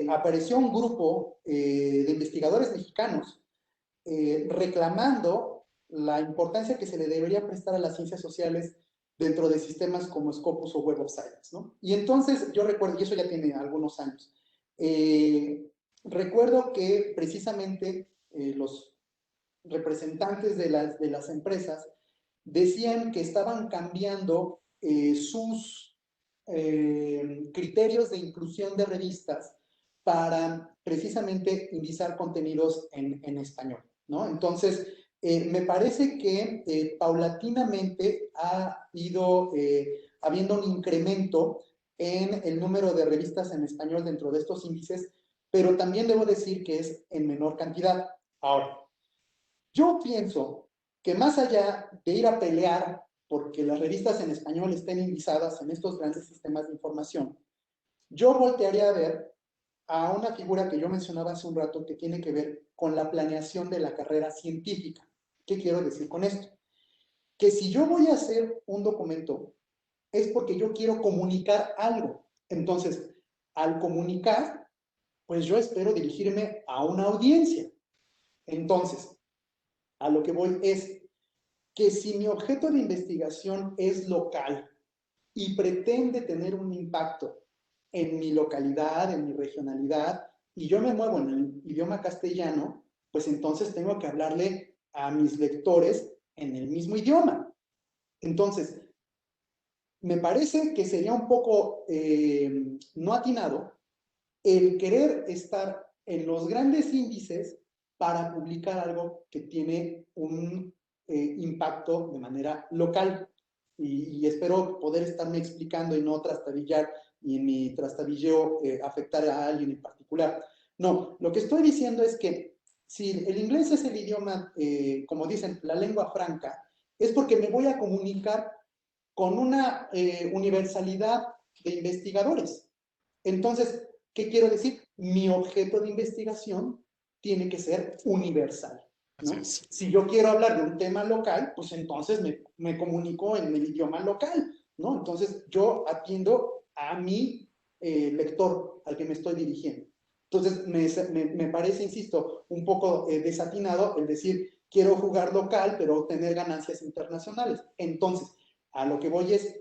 apareció un grupo de investigadores mexicanos reclamando la importancia que se le debería prestar a las ciencias sociales dentro de sistemas como Scopus o Web of Science, ¿no? Y entonces yo recuerdo, y eso ya tiene algunos años, recuerdo que precisamente los representantes de las empresas decían que estaban cambiando sus criterios de inclusión de revistas para precisamente indizar contenidos en español, ¿no? Entonces, me parece que paulatinamente ha ido habiendo un incremento en el número de revistas en español dentro de estos índices, pero también debo decir que es en menor cantidad. Ahora, yo pienso que más allá de ir a pelear porque las revistas en español estén indizadas en estos grandes sistemas de información, yo voltearía a ver a una figura que yo mencionaba hace un rato que tiene que ver con la planeación de la carrera científica. ¿Qué quiero decir con esto? Que si yo voy a hacer un documento es porque yo quiero comunicar algo. Entonces, al comunicar, pues yo espero dirigirme a una audiencia. Entonces, a lo que voy es que si mi objeto de investigación es local y pretende tener un impacto en mi localidad, en mi regionalidad, y yo me muevo en el idioma castellano, pues entonces tengo que hablarle a mis lectores en el mismo idioma. Entonces, me parece que sería un poco no atinado el querer estar en los grandes índices para publicar algo que tiene un impacto de manera local. Y espero poder estarme explicando y no trastabillar y en mi trastabilleo afectar a alguien en particular. No, lo que estoy diciendo es que si el inglés es el idioma, como dicen, la lengua franca, es porque me voy a comunicar con una universalidad de investigadores. Entonces, ¿qué quiero decir? Mi objeto de investigación tiene que ser universal,
Así
¿no?
es.
Si yo quiero hablar de un tema local, pues entonces me comunico en el idioma local, ¿no? Entonces, yo atiendo a mi lector al que me estoy dirigiendo. Entonces, me parece, insisto, un poco desatinado el decir, quiero jugar local, pero obtener ganancias internacionales. Entonces, a lo que voy es,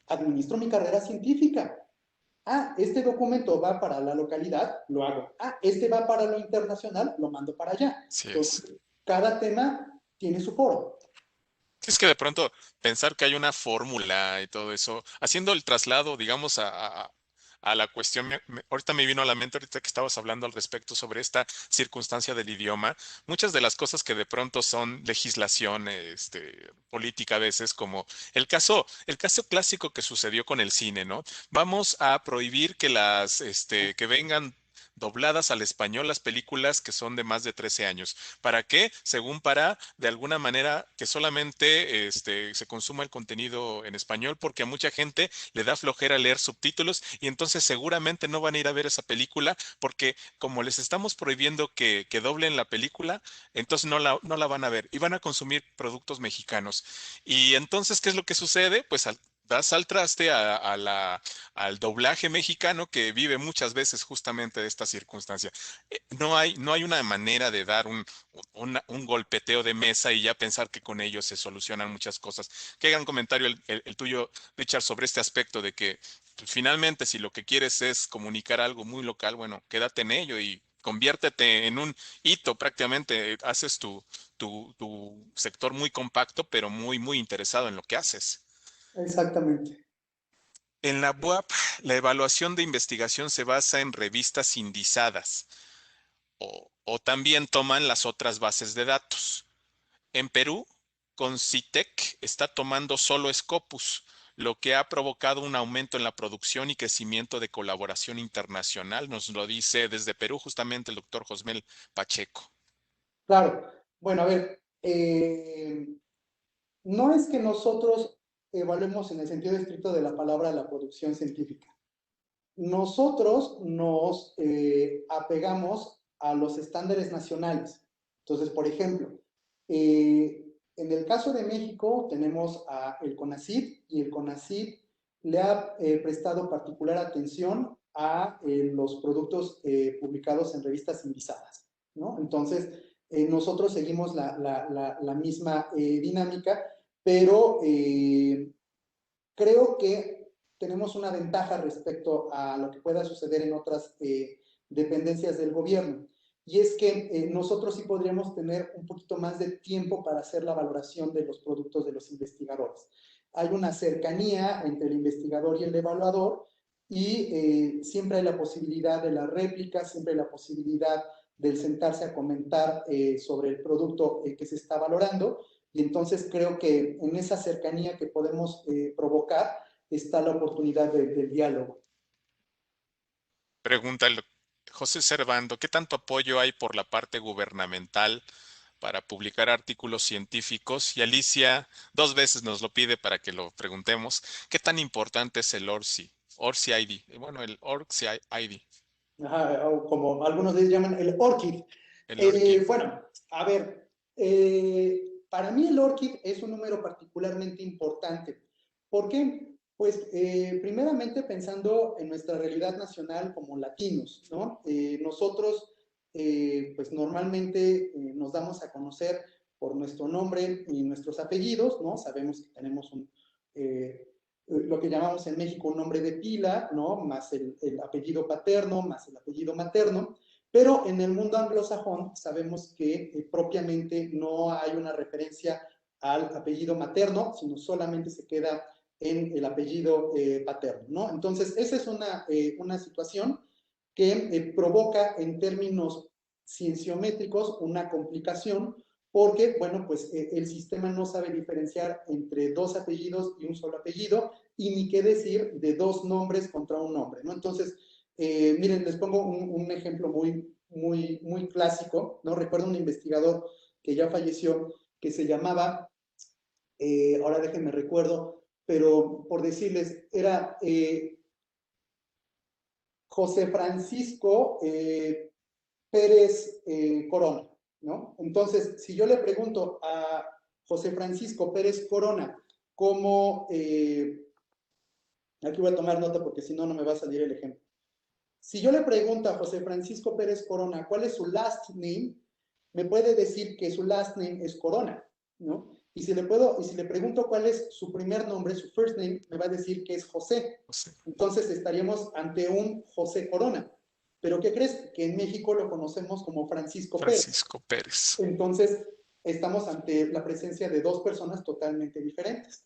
administro mi carrera científica. Ah, este documento va para la localidad, lo hago. Ah, este va para lo internacional, lo mando para allá.
Así es.
Entonces, cada tema tiene su foro.
Sí, es que de pronto pensar que hay una fórmula y todo eso, haciendo el traslado, digamos, a la cuestión, ahorita me vino a la mente, ahorita que estabas hablando al respecto sobre esta circunstancia del idioma, muchas de las cosas que de pronto son legislación, política a veces, como el caso clásico que sucedió con el cine, ¿no? Vamos a prohibir que que vengan dobladas al español las películas que son de más de 13 años. ¿Para qué? Según para, de alguna manera, que solamente se consuma el contenido en español, porque a mucha gente le da flojera leer subtítulos y entonces seguramente no van a ir a ver esa película, porque como les estamos prohibiendo que doblen la película, entonces no la van a ver y van a consumir productos mexicanos. Y entonces, ¿qué es lo que sucede? Pues das al traste al doblaje mexicano que vive muchas veces justamente de esta circunstancia. No hay una manera de dar un golpeteo de mesa y ya pensar que con ello se solucionan muchas cosas. Qué gran comentario el tuyo, Richard, sobre este aspecto de que pues, finalmente si lo que quieres es comunicar algo muy local, bueno, quédate en ello y conviértete en un hito prácticamente, haces tu sector muy compacto, pero muy interesado en lo que haces.
Exactamente.
En la BUAP, la evaluación de investigación se basa en revistas indizadas o también toman las otras bases de datos. En Perú, Concitec está tomando solo Scopus, lo que ha provocado un aumento en la producción y crecimiento de colaboración internacional. Nos lo dice desde Perú justamente el doctor Josmel Pacheco.
Claro. Bueno, a ver, no es que nosotros evaluemos en el sentido estricto de la palabra la producción científica. Nosotros nos apegamos a los estándares nacionales. Entonces, por ejemplo, en el caso de México tenemos a el CONACYT y el CONACYT le ha prestado particular atención a los productos publicados en revistas indizadas, ¿no? Entonces, nosotros seguimos la misma dinámica, pero creo que tenemos una ventaja respecto a lo que pueda suceder en otras dependencias del gobierno. Y es que nosotros sí podríamos tener un poquito más de tiempo para hacer la valoración de los productos de los investigadores. Hay una cercanía entre el investigador y el evaluador y siempre hay la posibilidad de la réplica, siempre hay la posibilidad del sentarse a comentar sobre el producto que se está valorando. Y entonces creo que en esa cercanía que podemos provocar está la oportunidad del diálogo.
Pregunta el José Servando, ¿qué tanto apoyo hay por la parte gubernamental para publicar artículos científicos? Y Alicia dos veces nos lo pide para que lo preguntemos. ¿Qué tan importante es el ORCI? ORCI ID. Bueno, el ORCI ID.
Ajá, o como algunos les llaman el ORCID.
El ORCID.
Bueno, a ver, para mí el ORCID es un número particularmente importante. ¿Por qué? Pues primeramente pensando en nuestra realidad nacional como latinos, ¿no? Nosotros, pues normalmente nos damos a conocer por nuestro nombre y nuestros apellidos, ¿no? Sabemos que tenemos lo que llamamos en México un nombre de pila, ¿no? Más el apellido paterno, más el apellido materno, pero en el mundo anglosajón sabemos que propiamente no hay una referencia al apellido materno, sino solamente se queda en el apellido paterno, ¿no? Entonces, esa es una situación que provoca en términos cienciométricos una complicación porque, bueno, pues el sistema no sabe diferenciar entre dos apellidos y un solo apellido, y ni qué decir de dos nombres contra un nombre, ¿no? Entonces, miren, les pongo un ejemplo muy clásico, ¿no? Recuerdo un investigador que ya falleció, que se llamaba, ahora déjenme recuerdo, pero por decirles, era José Francisco Pérez Corona, ¿no? Entonces, si yo le pregunto a José Francisco Pérez Corona cómo, aquí voy a tomar nota porque si no, no me va a salir el ejemplo. Si yo le pregunto a José Francisco Pérez Corona cuál es su last name, me puede decir que su last name es Corona, ¿no? Y si le pregunto cuál es su primer nombre, su first name, me va a decir que es José.
José
Entonces estaríamos ante un José Corona. Pero ¿qué crees? Que en México lo conocemos como Francisco Pérez.
Francisco Pérez.
Entonces estamos ante la presencia de dos personas totalmente diferentes.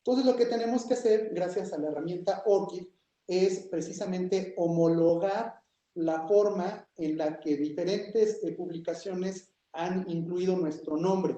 Entonces lo que tenemos que hacer, gracias a la herramienta ORCID, es precisamente homologar la forma en la que diferentes publicaciones han incluido nuestro nombre,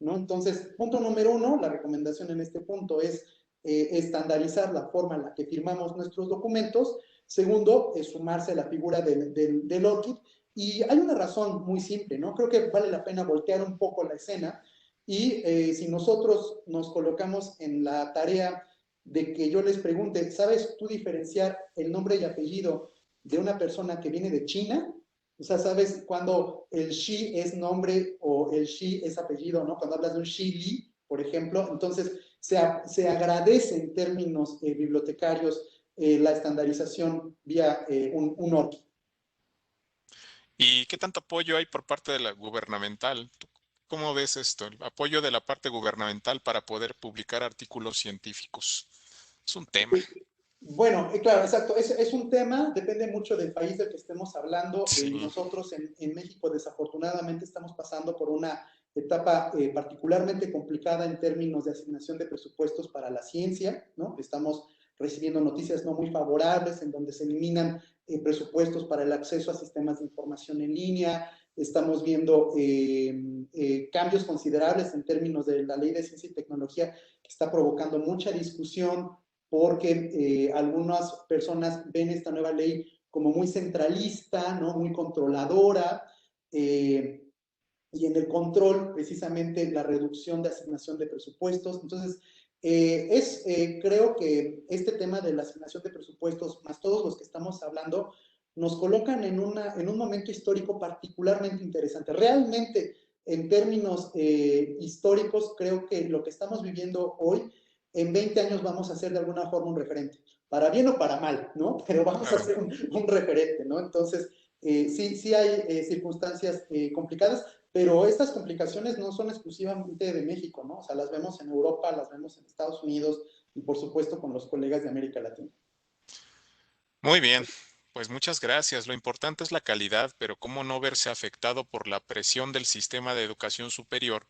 ¿no? Entonces, punto número uno, la recomendación en este punto es estandarizar la forma en la que firmamos nuestros documentos. Segundo, sumarse a la figura del ORCID. Y hay una razón muy simple, ¿no? Creo que vale la pena voltear un poco la escena y si nosotros nos colocamos en la tarea de que yo les pregunte, ¿sabes tú diferenciar el nombre y apellido de una persona que viene de China? O sea, ¿sabes cuando el Xi es nombre o el Xi es apellido, ¿no? Cuando hablas de un Xi Li, por ejemplo, entonces se agradece en términos bibliotecarios la estandarización vía un ORCID.
¿Y qué tanto apoyo hay por parte de la gubernamental? ¿Tú cómo ves esto? El apoyo de la parte gubernamental para poder publicar artículos científicos. Es un tema.
Bueno, claro, exacto. Es un tema, depende mucho del país del que estemos hablando.
Sí,
Nosotros en México, desafortunadamente, estamos pasando por una etapa particularmente complicada en términos de asignación de presupuestos para la ciencia, ¿no? Estamos recibiendo noticias no muy favorables en donde se eliminan presupuestos para el acceso a sistemas de información en línea. Estamos viendo cambios considerables en términos de la ley de ciencia y tecnología que está provocando mucha discusión porque algunas personas ven esta nueva ley como muy centralista, ¿no? Muy controladora, y en el control precisamente la reducción de asignación de presupuestos. Entonces, creo que este tema de la asignación de presupuestos, más todos los que estamos hablando, nos colocan en un momento histórico particularmente interesante. Realmente, en términos históricos, creo que lo que estamos viviendo hoy, en 20 años vamos a ser de alguna forma un referente, para bien o para mal, ¿no? Pero vamos a
claro.
ser un referente, ¿no? Entonces, sí hay circunstancias complicadas, pero estas complicaciones no son exclusivamente de México, ¿no? O sea, las vemos en Europa, las vemos en Estados Unidos y por supuesto con los colegas de América Latina.
Muy bien. Pues muchas gracias. Lo importante es la calidad, pero cómo no verse afectado por la presión del sistema de educación superior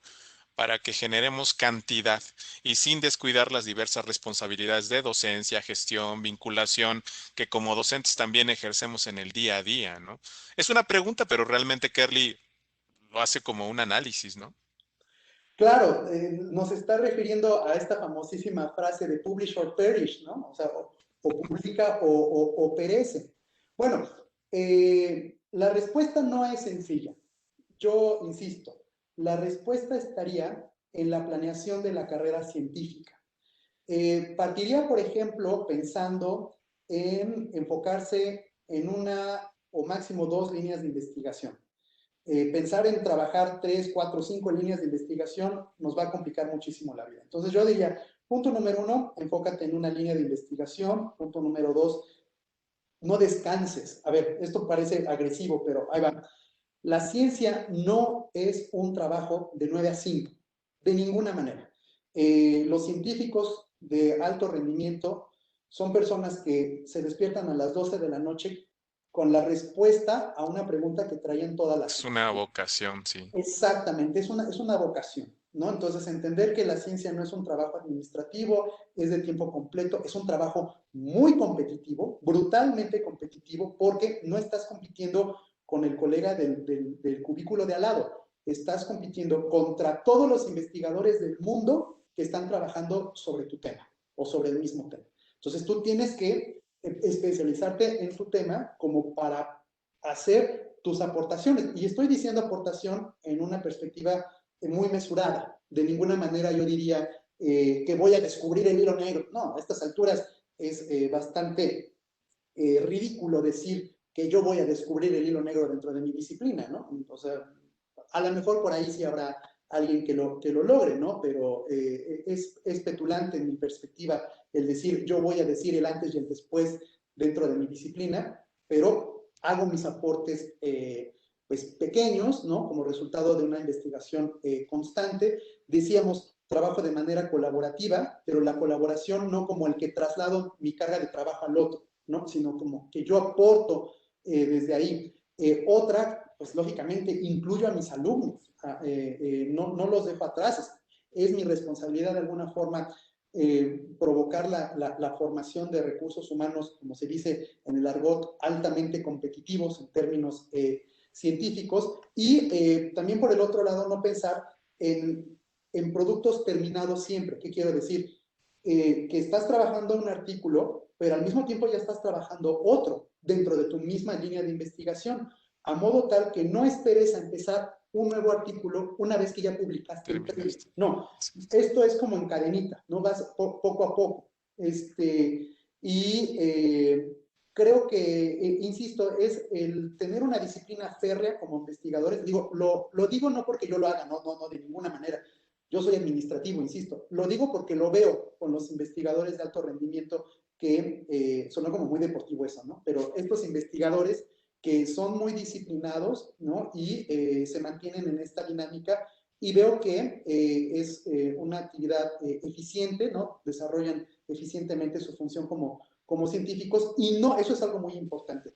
para que generemos cantidad y sin descuidar las diversas responsabilidades de docencia, gestión, vinculación, que como docentes también ejercemos en el día a día, ¿no? Es una pregunta, pero realmente Kerly lo hace como un análisis, ¿no?
Claro, nos está refiriendo a esta famosísima frase de publish or perish, ¿no? O sea, o publica o perece. Bueno, la respuesta no es sencilla. Yo insisto, la respuesta estaría en la planeación de la carrera científica. Partiría, por ejemplo, pensando en enfocarse en una o máximo 2 líneas de investigación. Pensar en trabajar 3, 4, 5 líneas de investigación nos va a complicar muchísimo la vida. Entonces yo diría, punto número 1, enfócate en una línea de investigación. Punto número 2, no descanses. A ver, esto parece agresivo, pero ahí va. La ciencia no es un trabajo de 9 a 5, de ninguna manera. Los científicos de alto rendimiento son personas que se despiertan a las 12 de la noche con la respuesta a una pregunta que traían toda la
Es
vida.
una vocación, sí.
Exactamente, es una vocación, ¿no? Entonces, entender que la ciencia no es un trabajo administrativo, es de tiempo completo, es un trabajo muy competitivo, brutalmente competitivo, porque no estás compitiendo con el colega del cubículo de al lado, estás compitiendo contra todos los investigadores del mundo que están trabajando sobre tu tema o sobre el mismo tema. Entonces, tú tienes que especializarte en tu tema como para hacer tus aportaciones. Y estoy diciendo aportación en una perspectiva muy mesurada. De ninguna manera yo diría que voy a descubrir el hilo negro. No, a estas alturas es bastante ridículo decir que yo voy a descubrir el hilo negro dentro de mi disciplina, ¿no? O sea, a lo mejor por ahí sí habrá alguien que lo logre, ¿no? Pero es petulante en mi perspectiva el decir, yo voy a decir el antes y el después dentro de mi disciplina, pero hago mis aportes pues pequeños, ¿no? Como resultado de una investigación constante. Decíamos, trabajo de manera colaborativa, pero la colaboración no como el que traslado mi carga de trabajo al otro, ¿no? Sino como que yo aporto desde ahí. Otra, pues lógicamente, incluyo a mis alumnos, no los dejo atrás, es mi responsabilidad de alguna forma provocar la formación de recursos humanos, como se dice en el argot, altamente competitivos en términos científicos, y también por el otro lado no pensar en productos terminados siempre. ¿Qué quiero decir? Que estás trabajando un artículo, pero al mismo tiempo ya estás trabajando otro dentro de tu misma línea de investigación, a modo tal que no esperes a empezar un nuevo artículo una vez que ya publicaste el previo. No, esto es como en cadenita, ¿no? Vas poco a poco. Creo que, insisto, es el tener una disciplina férrea como investigadores. Digo, lo digo no porque yo lo haga, no, de ninguna manera. Yo soy administrativo, insisto. Lo digo porque lo veo con los investigadores de alto rendimiento que sonó como muy deportivo eso, ¿no? Pero estos investigadores que son muy disciplinados, ¿no? Y se mantienen en esta dinámica y veo que es una actividad eficiente, ¿no? Desarrollan eficientemente su función como científicos y no, eso es algo muy importante,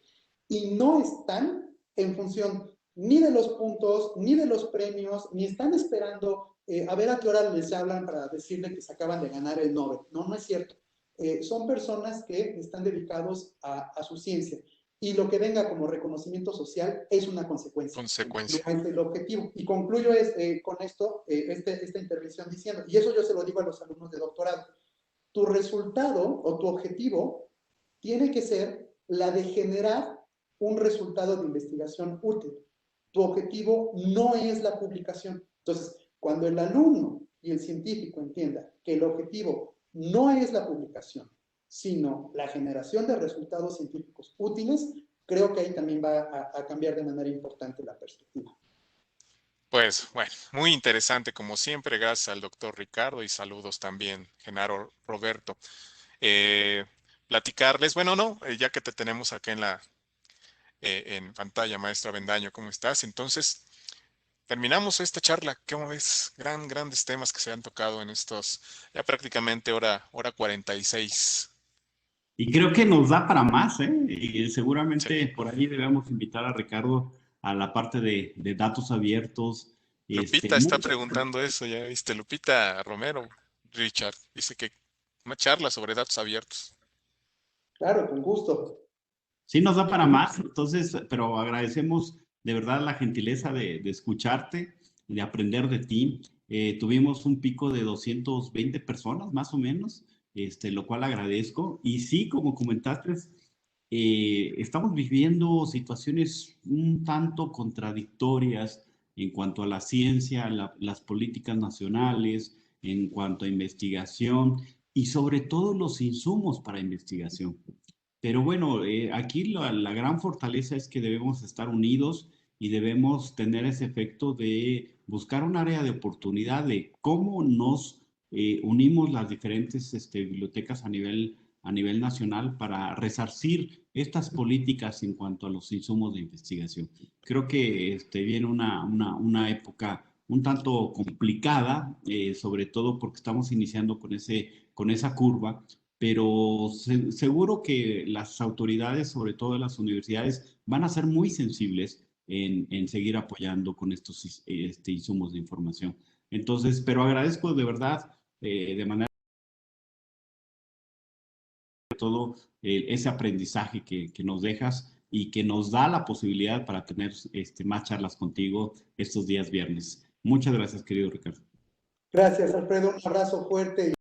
y no están en función ni de los puntos, ni de los premios, ni están esperando a ver a qué hora les hablan para decirle que se acaban de ganar el Nobel. No, no es cierto. Son personas que están dedicados a su ciencia y lo que venga como reconocimiento social es una consecuencia.
Consecuencia.
No es el objetivo. Y concluyo con esto, esta intervención diciendo, y eso yo se lo digo a los alumnos de doctorado, tu resultado o tu objetivo tiene que ser la de generar un resultado de investigación útil. Tu objetivo no es la publicación. Entonces, cuando el alumno y el científico entienda que el objetivo no es la publicación, sino la generación de resultados científicos útiles, creo que ahí también va a cambiar de manera importante la perspectiva.
Pues bueno, muy interesante como siempre, gracias al doctor Ricardo y saludos también, Genaro Roberto. Platicarles, bueno, no, ya que te tenemos acá en pantalla, maestra Bendaño, ¿cómo estás? Entonces, terminamos esta charla. ¿Cómo ves? Grandes temas que se han tocado en estos, ya prácticamente hora 46.
Y creo que nos da para más, ¿eh? Y
Sí.
seguramente por ahí debemos invitar a Ricardo a la parte de datos abiertos.
Lupita está
Mucho.
preguntando eso, ya viste, Lupita Romero, Richard, dice que una charla sobre datos abiertos.
Claro, con gusto.
Sí, nos da para más, entonces, pero agradecemos de verdad la gentileza de escucharte, de aprender de ti. Tuvimos un pico de 220 personas, más o menos, lo cual agradezco. Y sí, como comentaste, estamos viviendo situaciones un tanto contradictorias en cuanto a la ciencia, las políticas nacionales, en cuanto a investigación y sobre todo los insumos para investigación. Pero bueno, aquí la gran fortaleza es que debemos estar unidos y debemos tener ese efecto de buscar un área de oportunidad de cómo nos unimos las diferentes bibliotecas a nivel nacional para resarcir estas políticas en cuanto a los insumos de investigación. Creo que viene una época un tanto complicada, sobre todo porque estamos iniciando con esa curva, pero seguro que las autoridades, sobre todo las universidades, van a ser muy sensibles en seguir apoyando con estos insumos de información. Entonces, pero agradezco de verdad, de manera todo, ese aprendizaje que nos dejas y que nos da la posibilidad para tener más charlas contigo estos días viernes. Muchas gracias, querido Ricardo.
Gracias, Alfredo. Un abrazo fuerte.